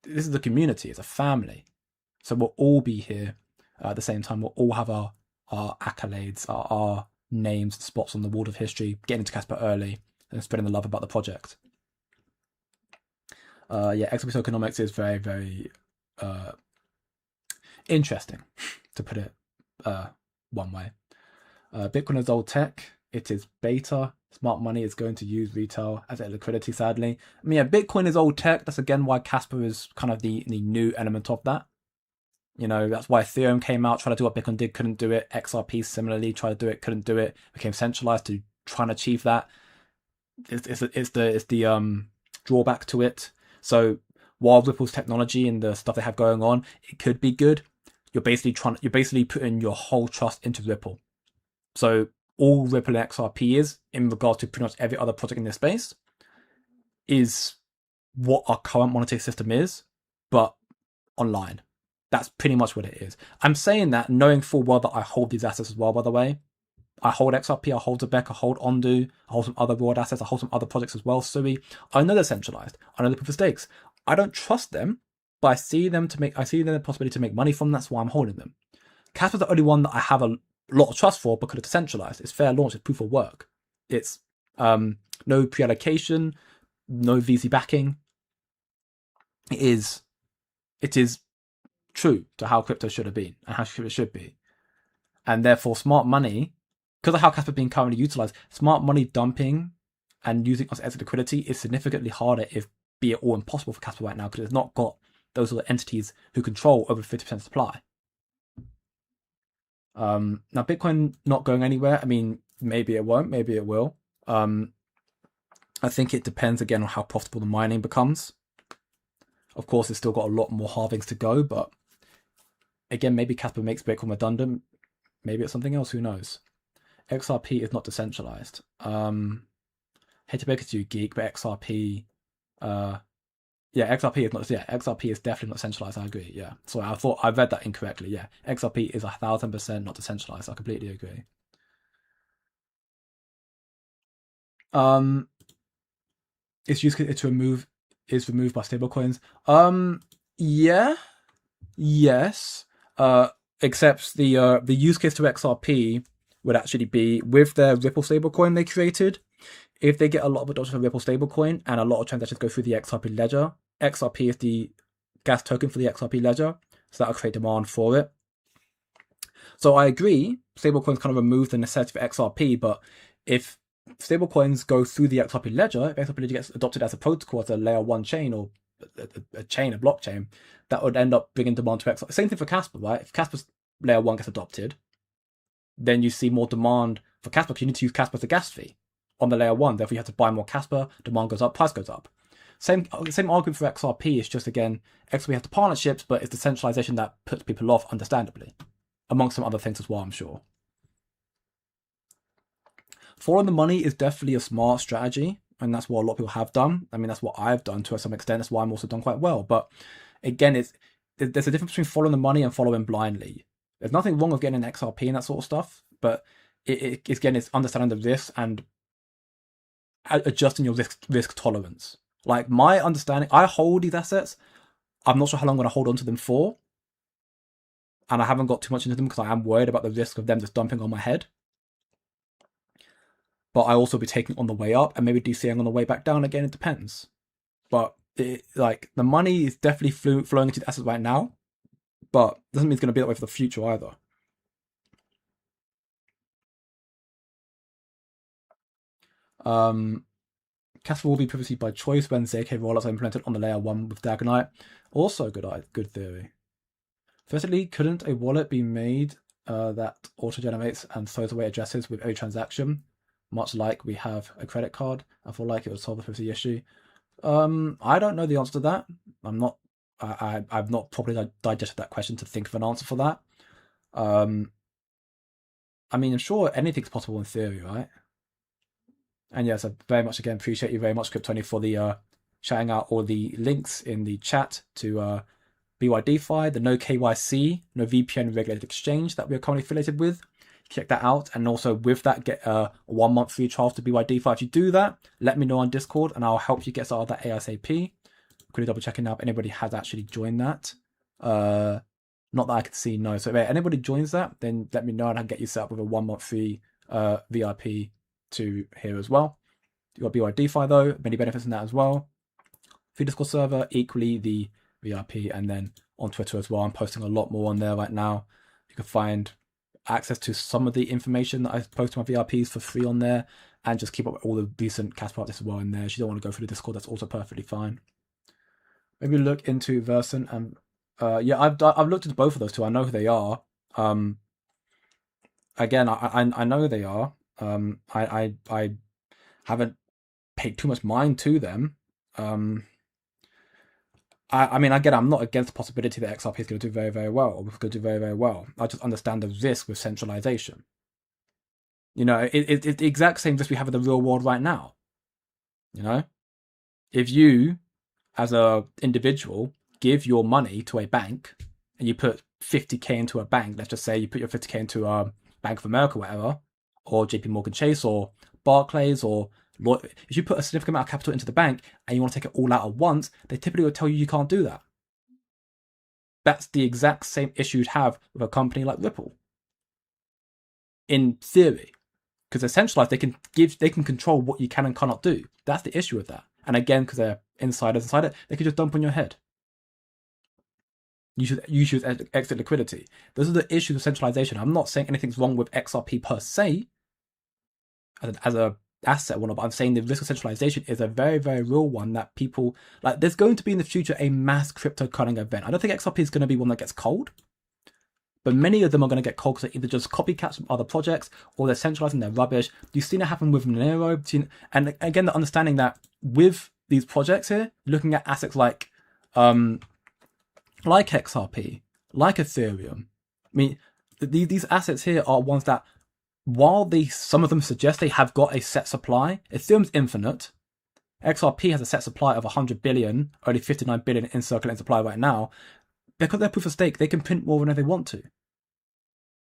Speaker 1: this is the community. It's a family. So we'll all be here at the same time. We'll all have our accolades, our names, spots on the wall of history, getting into KASPA early and spreading the love about the project. Yeah, XRP tokenomics is very, very interesting, to put it one way. Bitcoin is old tech. It is beta. Smart money is going to use retail as a liquidity, sadly. I mean, yeah, Bitcoin is old tech. That's again why KASPA is kind of the new element of that. You know, that's why Ethereum came out, tried to do what Bitcoin did, couldn't do it. XRP similarly tried to do it, couldn't do it. Became centralized to try and achieve that. It's the drawback to it. So while Ripple's technology and the stuff they have going on, it could be good. You're basically putting your whole trust into Ripple. So all Ripple and XRP is, in regards to pretty much every other project in this space, is what our current monetary system is, but online. That's pretty much what it is. I'm saying that knowing full well that I hold these assets as well, by the way. I hold XRP, I hold Zebek, I hold Ondu, I hold some other reward assets, I hold some other projects as well, Sui. I know they're centralized. I know they're proof of stakes. I don't trust them, but I see them the possibility to make money from them. That's why I'm holding them. KASPA is the only one that I have a lot of trust for because it's decentralized. It's fair launch, it's proof of work. It's no pre-allocation, no VC backing. It is true to how crypto should have been and how crypto should be. And therefore smart money, because of how KASPA is being currently utilized, smart money dumping and using us as liquidity is significantly harder, if be it all impossible for KASPA right now, because it's not got those other entities who control over 50% supply. Now Bitcoin not going anywhere. I mean, maybe it won't, maybe it will. I think it depends again on how profitable the mining becomes. Of course, it's still got a lot more halvings to go, but again, maybe KASPA makes Bitcoin redundant. Maybe it's something else, who knows? XRP is not decentralized. Hate to break it to you, geek, but XRP XRP is not. Yeah, XRP is definitely not centralized. I agree. Yeah, sorry, I thought I read that incorrectly. Yeah, XRP is 1000% not decentralized. I completely agree. Its use case is removed by stablecoins. Yeah, yes. Except the use case to XRP would actually be with their Ripple stablecoin they created. If they get a lot of adoption of Ripple stablecoin and a lot of transactions go through the XRP ledger, XRP is the gas token for the XRP ledger, so that'll create demand for it. So I agree, stablecoins kind of remove the necessity for XRP, but if stablecoins go through the XRP ledger, if XRP ledger gets adopted as a protocol, as a layer 1 chain or a blockchain, that would end up bringing demand to XRP. Same thing for KASPA, right? If KASPA's layer 1 gets adopted, then you see more demand for KASPA because you need to use KASPA as a gas fee on the layer 1. Therefore, you have to buy more KASPA, demand goes up, price goes up. Same argument for XRP. It's just, again, XRP has the partnerships, but it's the centralization that puts people off, understandably, amongst some other things as well, I'm sure. Following the money is definitely a smart strategy, and that's what a lot of people have done. I mean, that's what I've done to some extent. That's why I'm also done quite well. But again, there's a difference between following the money and following blindly. There's nothing wrong with getting an XRP and that sort of stuff, but it's understanding the risks and adjusting your risk tolerance. Like, my understanding, I hold these assets. I'm not sure how long I'm going to hold on to them for, and I haven't got too much into them because I am worried about the risk of them just dumping on my head. but I also be taking on the way up and maybe DCing on the way back down again. It depends. But like the money is definitely flowing into the assets right now, but doesn't mean it's going to be that way for the future either. KASPA will be privacy by choice when ZK rollouts are implemented on the layer 1 with Dagonite. Also good theory. Firstly, couldn't a wallet be made that auto-generates and throws away addresses with every transaction, much like we have a credit card? I feel like it would solve the privacy issue. I don't know the answer to that. I've not properly digested that question to think of an answer for that. I mean, I'm sure anything's possible in theory, right? And yes, I very much again appreciate you very much, Cryptony, for the shouting out all the links in the chat to BYDFI, the no KYC, no VPN regulated exchange that we are currently affiliated with. Check that out, and also with that, get a 1 month free trial to BYDFI. If you do that, let me know on Discord, and I'll help you get started that ASAP. Quickly double checking now if anybody has actually joined that. Not that I can see, no. So if anybody joins that, then let me know, and I'll get you set up with a 1 month free VIP to here as well. You've got BYDFI though, many benefits in that as well. Free Discord server, equally the VIP, and then on Twitter as well. I'm posting a lot more on there right now. You can find access to some of the information that I post to my VIPs for free on there, and just keep up with all the recent KASPA updates as well in there. If you don't want to go through the Discord, that's also perfectly fine. Maybe look into Versen and yeah, I've looked into both of those two. I know who they are. Again, I know who they are. I haven't paid too much mind to them. I mean, again, I'm not against the possibility that XRP is going to do very, very well, or going to do very, very well. I just understand the risk with centralization. You know, it's the exact same risk we have in the real world right now. You know, if you, as a individual, give your money to a bank and you put 50k into a bank, let's just say you put your 50k into Bank of America, whatever, or JP Morgan Chase or Barclays, or if you put a significant amount of capital into the bank and you want to take it all out at once, they typically will tell you can't do that. That's the exact same issue you'd have with a company like Ripple. In theory, because they're centralized, they can control what you can and cannot do. That's the issue with that. And again, because they're insiders inside it, they can just dump on your head. You should exit liquidity. Those are the issues of centralization. I'm not saying anything's wrong with XRP per se as a asset or whatnot, but I'm saying the risk of centralization is a very, very real one that people like. There's going to be in the future a mass crypto culling event. I don't think XRP is going to be one that gets cold, but many of them are going to get cold because they're either just copycats from other projects or they're centralizing their rubbish. You've seen it happen with Monero, and again, the understanding that with these projects here, looking at assets like XRP, like Ethereum. I mean, these assets here are ones that, while some of them suggest they have got a set supply, Ethereum's infinite. XRP has a set supply of 100 billion, only 59 billion in circulating supply right now. Because they're proof of stake, they can print more whenever they want to.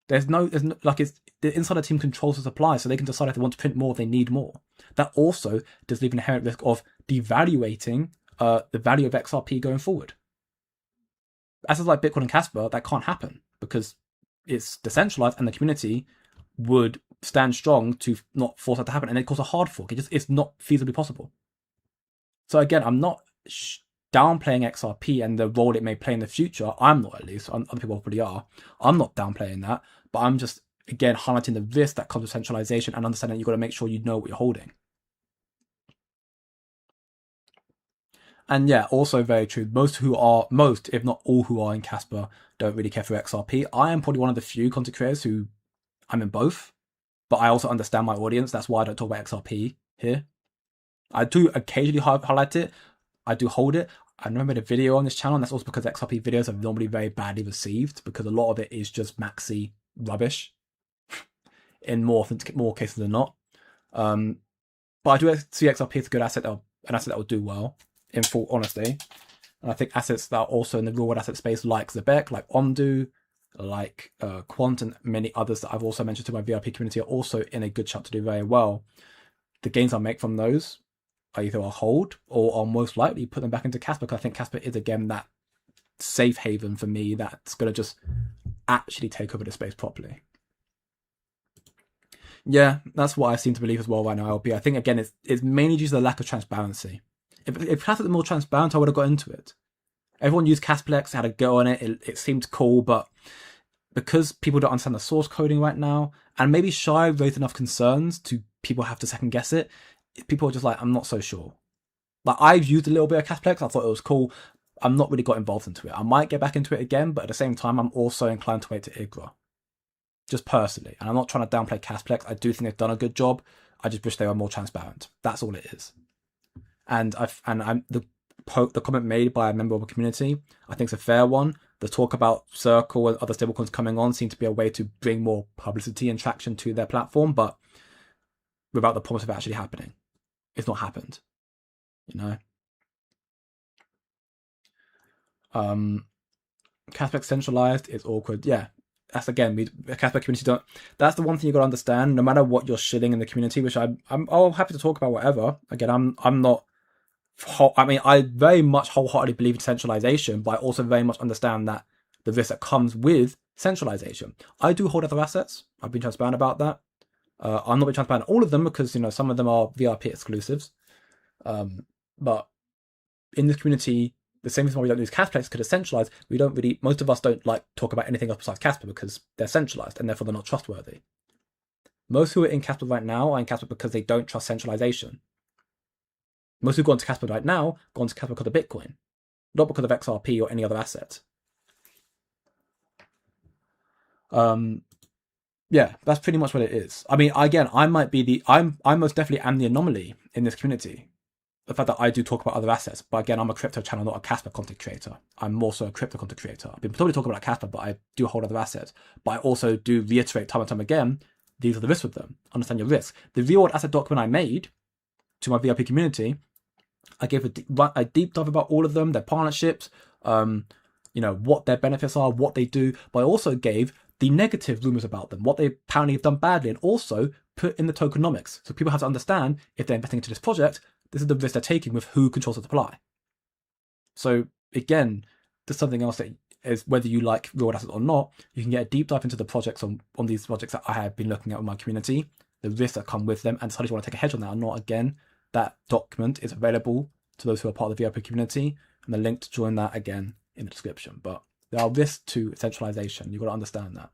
Speaker 1: There's no the insider team controls the supply, so they can decide if they want to print more, if they need more. That also does leave an inherent risk of devaluating the value of XRP going forward. Assets like Bitcoin and KASPA, that can't happen because it's decentralized and the community would stand strong to not force that to happen, and it causes a hard fork. It's not feasibly possible. So again, I'm not downplaying XRP and the role it may play in the future. I'm not, at least. Other people probably are. I'm not downplaying that, but I'm just, again, highlighting the risk that comes with centralization and understanding you've got to make sure you know what you're holding. And yeah, also very true. Most, if not all who are in KASPA, don't really care for XRP. I am probably one of the few content creators who I'm in both, but I also understand my audience. That's why I don't talk about XRP here. I do occasionally highlight it. I do hold it. I never made a video on this channel, and that's also because XRP videos are normally very badly received because a lot of it is just maxi rubbish in more cases than not. But I do see XRP as a good asset, an asset that will do well, in full honesty. And I think assets that are also in the real world asset space, like Zebek, like Omdu, like Quant, and many others that I've also mentioned to my VIP community, are also in a good shot to do very well. The gains I make from those I either I'll hold or I'll most likely put them back into KASPA, because I think KASPA is again that safe haven for me that's going to just actually take over the space properly. Yeah, that's what I seem to believe as well right now, LP. I think, again, it's mainly due to the lack of transparency. If Catholic were more transparent, I would have got into it. Everyone used Casplex, had a go on it. It seemed cool, but because people don't understand the source coding right now, and maybe Shy raised enough concerns to people have to second guess it, people are just like, I'm not so sure. Like, I've used a little bit of Casplex. I thought it was cool. I'm not really got involved into it. I might get back into it again, but at the same time, I'm also inclined to wait to IGRA. Just personally. And I'm not trying to downplay Casplex. I do think they've done a good job. I just wish they were more transparent. That's all it is. And the comment made by a member of the community, I think it's a fair one. The talk about Circle and other stablecoins coming on seem to be a way to bring more publicity and traction to their platform, but without the promise of it actually happening. It's not happened, you know. Caspec centralized is awkward. Yeah, that's again, the Caspec community don't. That's the one thing you got to understand. No matter what you're shilling in the community, which I'm happy to talk about whatever. Again, I'm not. I mean, I very much wholeheartedly believe in centralization, but I also very much understand that the risk that comes with centralization. I do hold other assets. I've been transparent about that. I'm not being transparent on all of them because, you know, some of them are VRP exclusives. But in this community, the same reason why we don't use Casplex because it's centralized. We don't really, most of us don't like talk about anything else besides Casper because they're centralized and therefore they're not trustworthy. Most who are in Casper right now are in Casper because they don't trust centralization. Most who've gone to Casper right now gone to Casper because of Bitcoin, not because of XRP or any other asset. Yeah, that's pretty much what it is. I mean, again, I might be I most definitely am the anomaly in this community. The fact that I do talk about other assets, but again, I'm a crypto channel, not a Casper content creator. I'm more so a crypto content creator. I've been totally talking about Casper, but I do hold other assets. But I also do reiterate time and time again, these are the risks with them. Understand your risk. The real world asset document I made to my VIP community, I gave a deep dive about all of them, their partnerships, you know, what their benefits are, what they do. But I also gave the negative rumors about them, what they apparently have done badly, and also put in the tokenomics. So people have to understand if they're investing into this project, this is the risk they're taking with who controls the supply. So again, there's something else that is, whether you like real world assets or not, you can get a deep dive into the projects on these projects that I have been looking at with my community, the risks that come with them, and decide if you want to take a hedge on that or not. Again, that document is available to those who are part of the VIP community, and the link to join that again in the description. But there are risks to centralization. You've got to understand that.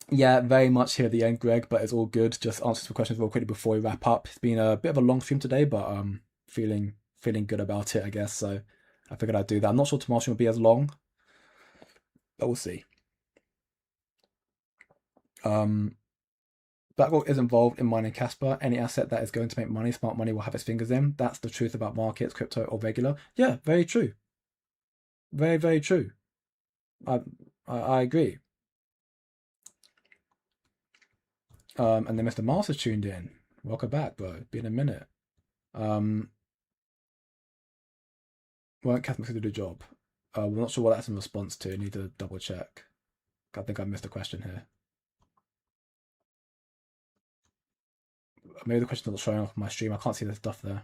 Speaker 1: Yeah, very much here at the end, Greg, but it's all good. Just answer some questions real quickly before we wrap up. It's been a bit of a long stream today, but feeling good about it, I guess. So I figured I'd do that. I'm not sure tomorrow will be as long, but we'll see. BlackRock is involved in mining Casper. Any asset that is going to make money, smart money will have its fingers in. That's the truth about markets, crypto or regular. Yeah, very true. Very, very true. I agree. And then Mr. Masters tuned in. Welcome back, bro. Been a minute. Won't Catholics do the job? We're not sure what that's in response to. Need to double check. I think I missed a question here. Maybe the question's not showing off my stream. I can't see the stuff there.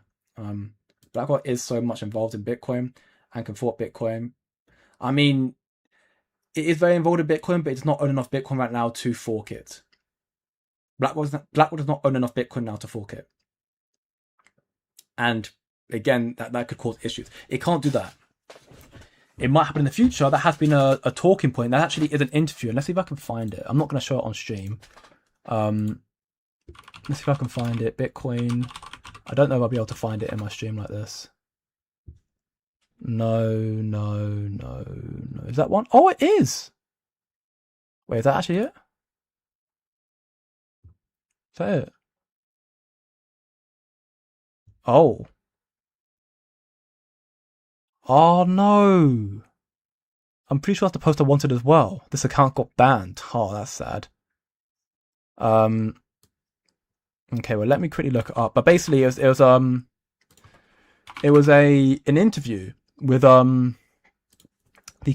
Speaker 1: BlackRock is so much involved in Bitcoin and can fork Bitcoin. I mean, it is very involved in Bitcoin, but it's not own enough Bitcoin right now to fork it. BlackRock does not own enough Bitcoin now to fork it. And again, that could cause issues. It can't do that. It might happen in the future. That has been a talking point. That actually is an interview. Let's see if I can find it. I'm not going to show it on stream. Let's see if I can find it. Bitcoin. I don't know if I'll be able to find it in my stream like this. No. Is that one? Oh, it is. Wait, is that actually it? Is that it? Oh. Oh, no. I'm pretty sure that's the post I wanted as well. This account got banned. Oh, that's sad. Okay, well, let me quickly look it up. But basically, it was an interview with the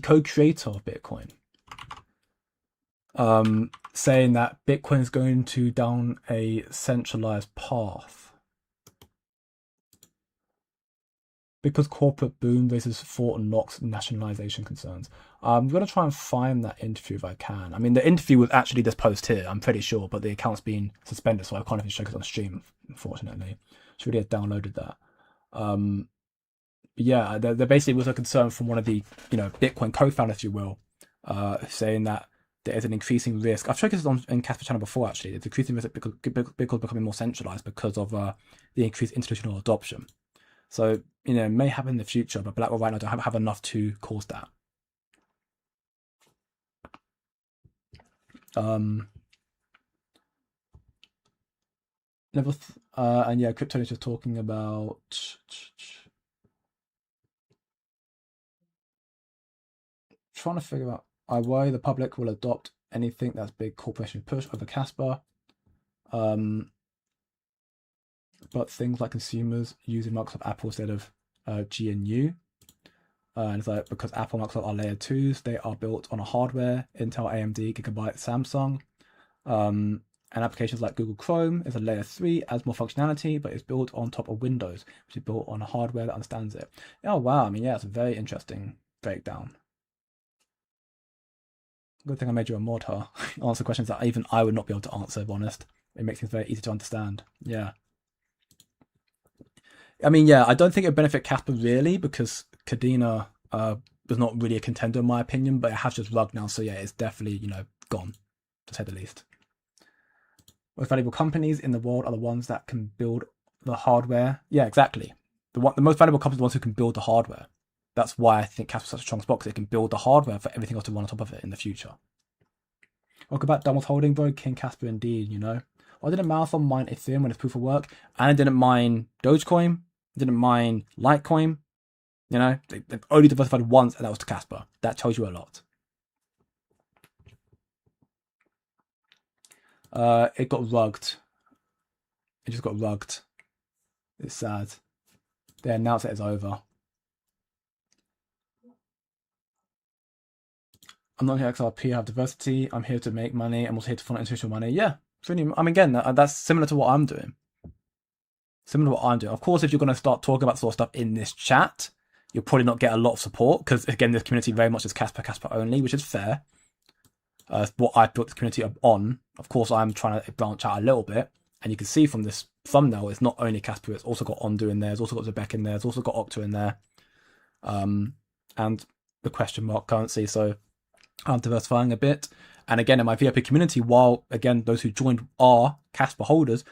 Speaker 1: co-creator of Bitcoin, saying that Bitcoin is going to down a centralized path. because corporate boom raises thought and locks nationalization concerns. I'm going to try and find that interview if I can. I mean, the interview was actually this post here, I'm pretty sure, but the account's been suspended, so I can't even check it on stream, unfortunately. Should really have downloaded that. But yeah, there basically was a concern from one of the, Bitcoin co-founders, if you will, saying that there is an increasing risk. I've spoken this in KASPA channel before, actually. There's increasing risk because Bitcoin becoming more centralized because of the increased institutional adoption. So, it may happen in the future, but BlackRock right now don't have enough to cause that. And yeah, crypto is just talking about trying to figure out why the public will adopt anything that's big corporation push over KASPA. But things like consumers using Microsoft Apple instead of GNU. And it's like, because Apple and Microsoft are layer 2s, they are built on a hardware, Intel, AMD, Gigabyte, Samsung. And applications like Google Chrome is a layer 3, adds more functionality, but it's built on top of Windows, which is built on a hardware that understands it. Oh, wow. I mean, yeah, it's a very interesting breakdown. Good thing I made you a mod, huh? Answer questions that even I would not be able to answer, if honest. It makes things very easy to understand. Yeah. I mean, yeah, I don't think it would benefit KASPA really, because Kadena was not really a contender in my opinion, but it has just rugged now, so yeah, it's definitely, gone, to say the least. Most valuable companies in the world are the ones that can build the hardware. Yeah, exactly. The most valuable companies are the ones who can build the hardware. That's why I think KASPA is such a strong spot, because it can build the hardware for everything else to run on top of it in the future. Welcome back, Donald Holding, bro. King KASPA indeed, Well, I didn't Marathon mine Ethereum when it's proof of work, and I didn't mine Dogecoin, didn't mine Litecoin. They've only diversified once, and that was to KASPA. That tells you a lot. It got rugged. It just got rugged. It's sad. They announced it as over. I'm not here to XRP, I have diversity. I'm here to make money. I'm also here to fund institutional money. Yeah. I mean, again, that's similar to what I'm doing. Of course, if you're going to start talking about sort of stuff in this chat, you'll probably not get a lot of support, because again, this community very much is KASPA only, which is fair. What I built the community on. Of course, I'm trying to branch out a little bit, and you can see from this thumbnail, it's not only KASPA, it's also got Ondo in there, it's also got Zebek in there, it's also got Octa in there, and the question mark currency. So I'm diversifying a bit. And again, in my VIP community, while again those who joined are KASPA holders,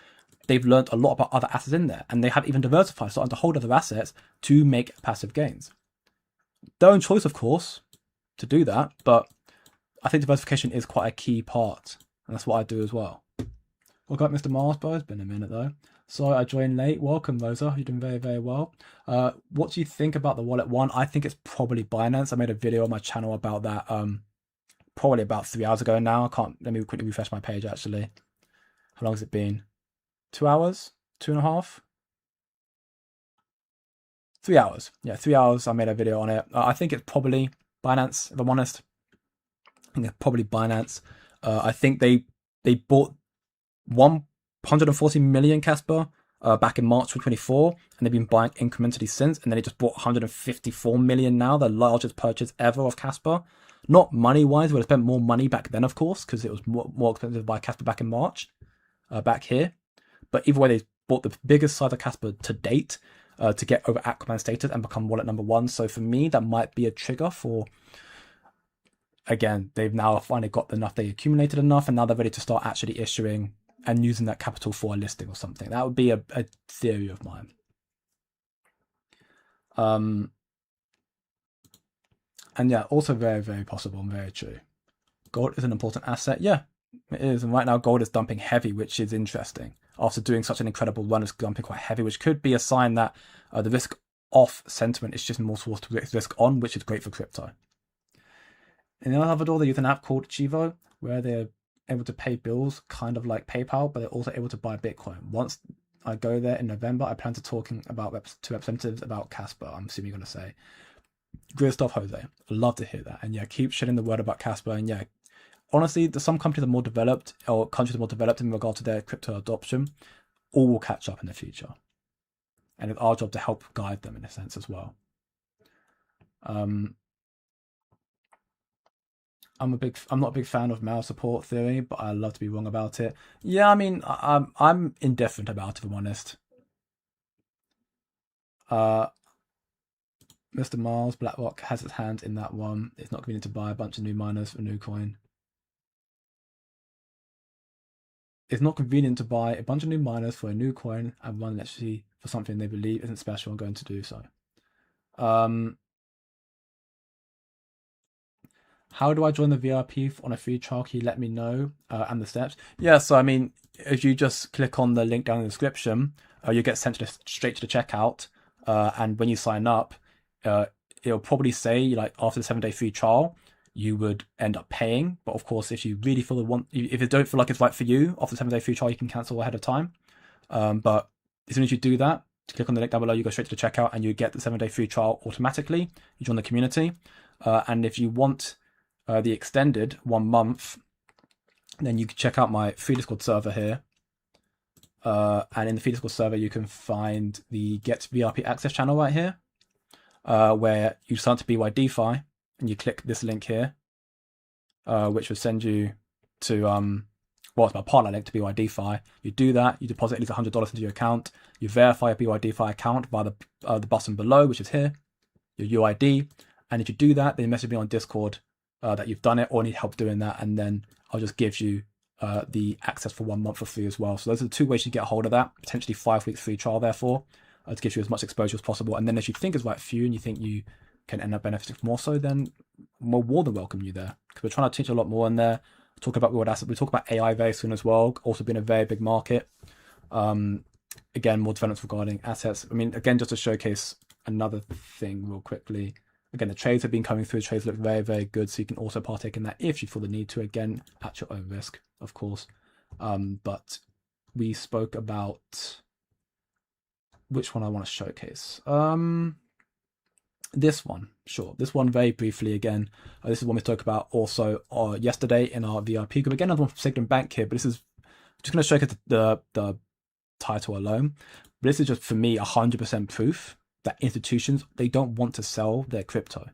Speaker 1: they've learned a lot about other assets in there, and they have even diversified, starting to hold other assets to make passive gains. Their own choice, of course, to do that, but I think diversification is quite a key part, and that's what I do as well. Welcome, Mr. Marsbo. It's been a minute though. Sorry I joined late. Welcome, Rosa. You're doing very, very well. What do you think about the wallet one? I think it's probably Binance. I made a video on my channel about that probably about 3 hours ago now. Let me quickly refresh my page actually. How long has it been? 2 hours? 2.5? 3 hours. Yeah, 3 hours. I made a video on it. I think it's probably Binance, if I'm honest. I think it's probably Binance. I think they bought 140 million KASPA back in March 2024, and they've been buying incrementally since, and then they just bought 154 million now, the largest purchase ever of KASPA. Not money-wise, we would have spent more money back then, of course, because it was more expensive to buy KASPA back in March, back here. But either way, they bought the biggest size of KASPA to date to get over Aquaman status and become wallet number 1. So for me, that might be a trigger for, again, they've now finally got enough, they accumulated enough, and now they're ready to start actually issuing and using that capital for a listing or something. That would be a theory of mine. And yeah, also very, very possible and very true. Gold is an important asset. Yeah, it is. And right now gold is dumping heavy, which is interesting. After doing such an incredible run, it's dumping quite heavy, which could be a sign that the risk off sentiment is just more towards risk on, which is great for crypto. In El Salvador, they use an app called Chivo, where they're able to pay bills, kind of like PayPal, but they're also able to buy Bitcoin. Once I go there in November, I plan to talking about to representatives about KASPA. I'm assuming you're going to say. Great stuff, Jose. I'd love to hear that. And yeah, keep sharing the word about KASPA. And yeah, honestly, some companies are more developed, or countries are more developed in regard to their crypto adoption. All will catch up in the future. and it's our job to help guide them in a sense as well. I'm not a big fan of mouse support theory, but I love to be wrong about it. Yeah, I mean, I'm indifferent about it, if I'm honest. Mr. Miles, BlackRock has its hand in that one. It's not convenient to buy a bunch of new miners for new coin. It's not convenient to buy a bunch of new miners for a new coin and run electricity for something they believe isn't special and going to do so. How do I join the VIP on a free trial? Can you let me know and the steps? Yeah, so I mean, if you just click on the link down in the description, you get sent straight to the checkout. And when you sign up, it'll probably say like after the 7-day free trial, you would end up paying. But of course, if you really if you don't feel like it's right for you after the 7-day free trial, you can cancel ahead of time. But as soon as you do that, click on the link down below, you go straight to the checkout and you get the 7-day free trial automatically. You join the community. And if you want the extended 1 month, then you can check out my free Discord server here. And in the free Discord server, you can find the Get VIP Access channel right here, where you sign up to BYDFI and you click this link here, which will send you to, well, it's my partner link to BYDFI. You do that, you deposit at least $100 into your account, you verify a BYDFI account by the button below, which is here, your UID. And if you do that, then you message me on Discord that you've done it or need help doing that, and then I'll just give you the access for 1 month for free as well. So those are the 2 ways you get a hold of that, potentially 5 weeks free trial therefore, to give you as much exposure as possible. And then if you think it's right for you and you think you can end up benefiting more so, then we'll more than welcome you there, because we're trying to teach a lot more in there. Talk about reward assets. We talk about AI very soon as well, also being a very big market. Again, more developments regarding assets. I mean, again, just to showcase another thing real quickly. Again, the trades have been coming through. The trades look very, very good. So you can also partake in that if you feel the need to, again, at your own risk, of course. But we spoke about which one I want to showcase. This one, sure. This one very briefly again. This is one we spoke about also yesterday in our VIP group. Again, another one from Signet Bank here, but this is just going to showcase the title alone. But this is just, for me, 100% proof that institutions, they don't want to sell their crypto.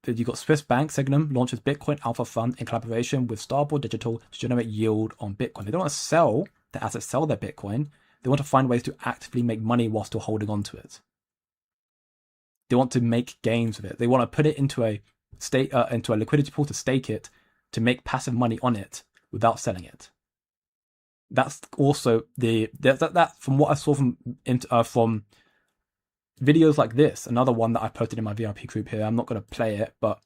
Speaker 1: You've got Swiss bank Signum launches Bitcoin Alpha Fund in collaboration with Starboard Digital to generate yield on Bitcoin. They don't want to sell their assets, sell their Bitcoin. They want to find ways to actively make money while still holding on to it. They want to make gains with it. They want to put it into a liquidity pool to stake it, to make passive money on it without selling it. That's also that from what I saw from videos like this. Another one that I posted in my VIP group here. I'm not going to play it, but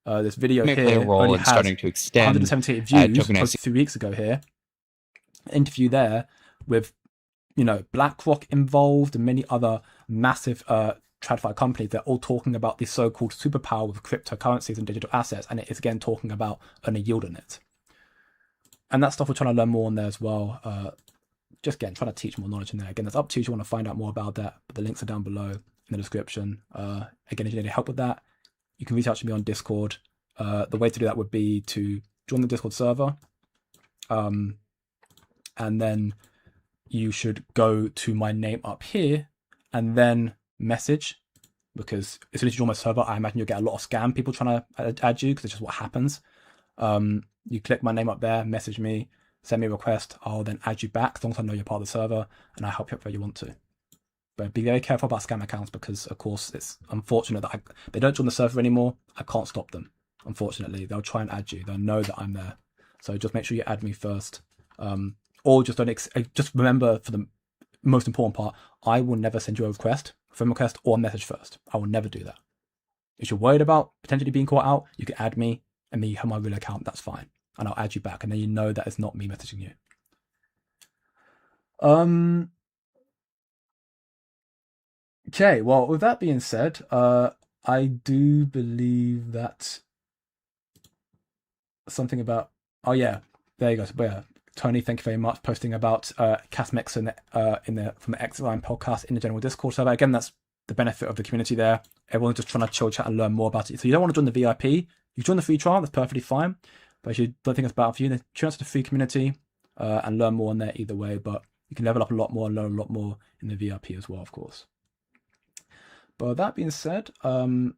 Speaker 1: this video here only has 178 views, posted 3 weeks ago here. Interview there with, BlackRock involved and many other massive TradFi companies. They're all talking about the so-called superpower of cryptocurrencies and digital assets, and it is again talking about earning yield on it. And that stuff we're trying to learn more on there as well. Just again, trying to teach more knowledge in there. Again, that's up to you if you want to find out more about that. But the links are down below in the description. Again, if you need any help with that, you can reach out to me on Discord. The way to do that would be to join the Discord server. And then you should go to my name up here and then message, because as soon as you join my server, I imagine you'll get a lot of scam people trying to add you, because it's just what happens. You click my name up there, message me, send me a request. I'll then add you back as long as I know you're part of the server, and I help you up where you want to. But be very careful about scam accounts, because of course it's unfortunate that they don't join the server anymore. I can't stop them. Unfortunately, they'll try and add you. They'll know that I'm there. So just make sure you add me first. Or just just remember, for the most important part, I will never send you a friend request or a message first. I will never do that. If you're worried about potentially being caught out, you can add me, and then you have my real account. That's fine, and I'll add you back, and then you know that it's not me messaging you. Okay, well, with that being said, I do believe that something about, oh yeah, there you go. So, yeah, Tony, thank you very much, posting about CASMEX from the X-Line podcast in the general Discord server. Again, that's the benefit of the community there. Everyone's just trying to chill chat and learn more about it. So you don't want to join the VIP, you join the free trial, that's perfectly fine. But if you don't think it's bad for you, then tune out to the free community and learn more on there either way. But you can level up a lot more and learn a lot more in the VIP as well, of course. But that being said, quickly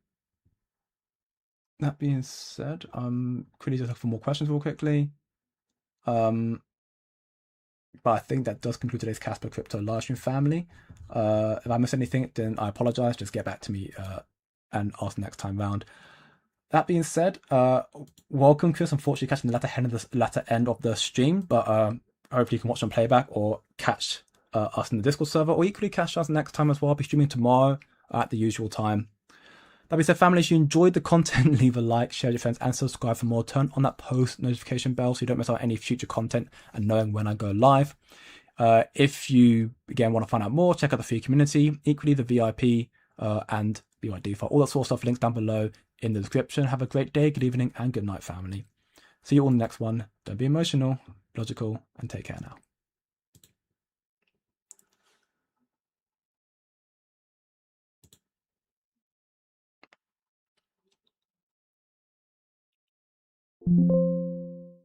Speaker 1: just look for more questions real quickly. But I think that does conclude today's KASPA Crypto Livestream family. If I missed anything, then I apologize. Just get back to me and ask next time round. That being said, welcome, Chris. Unfortunately, catching the latter end of the stream, but hopefully you can watch on playback or catch us in the Discord server, or equally catch us next time as well. I'll be streaming tomorrow at the usual time. That being said, family, if you enjoyed the content, leave a like, share with your friends, and subscribe for more. Turn on that post notification bell so you don't miss out on any future content and knowing when I go live. If you, again, want to find out more, check out the free community, equally the VIP and BYDFI, all that sort of stuff, links down below in the description. Have a great day, good evening, and good night, family. See you all in the next one. Don't be emotional, logical, and take care now.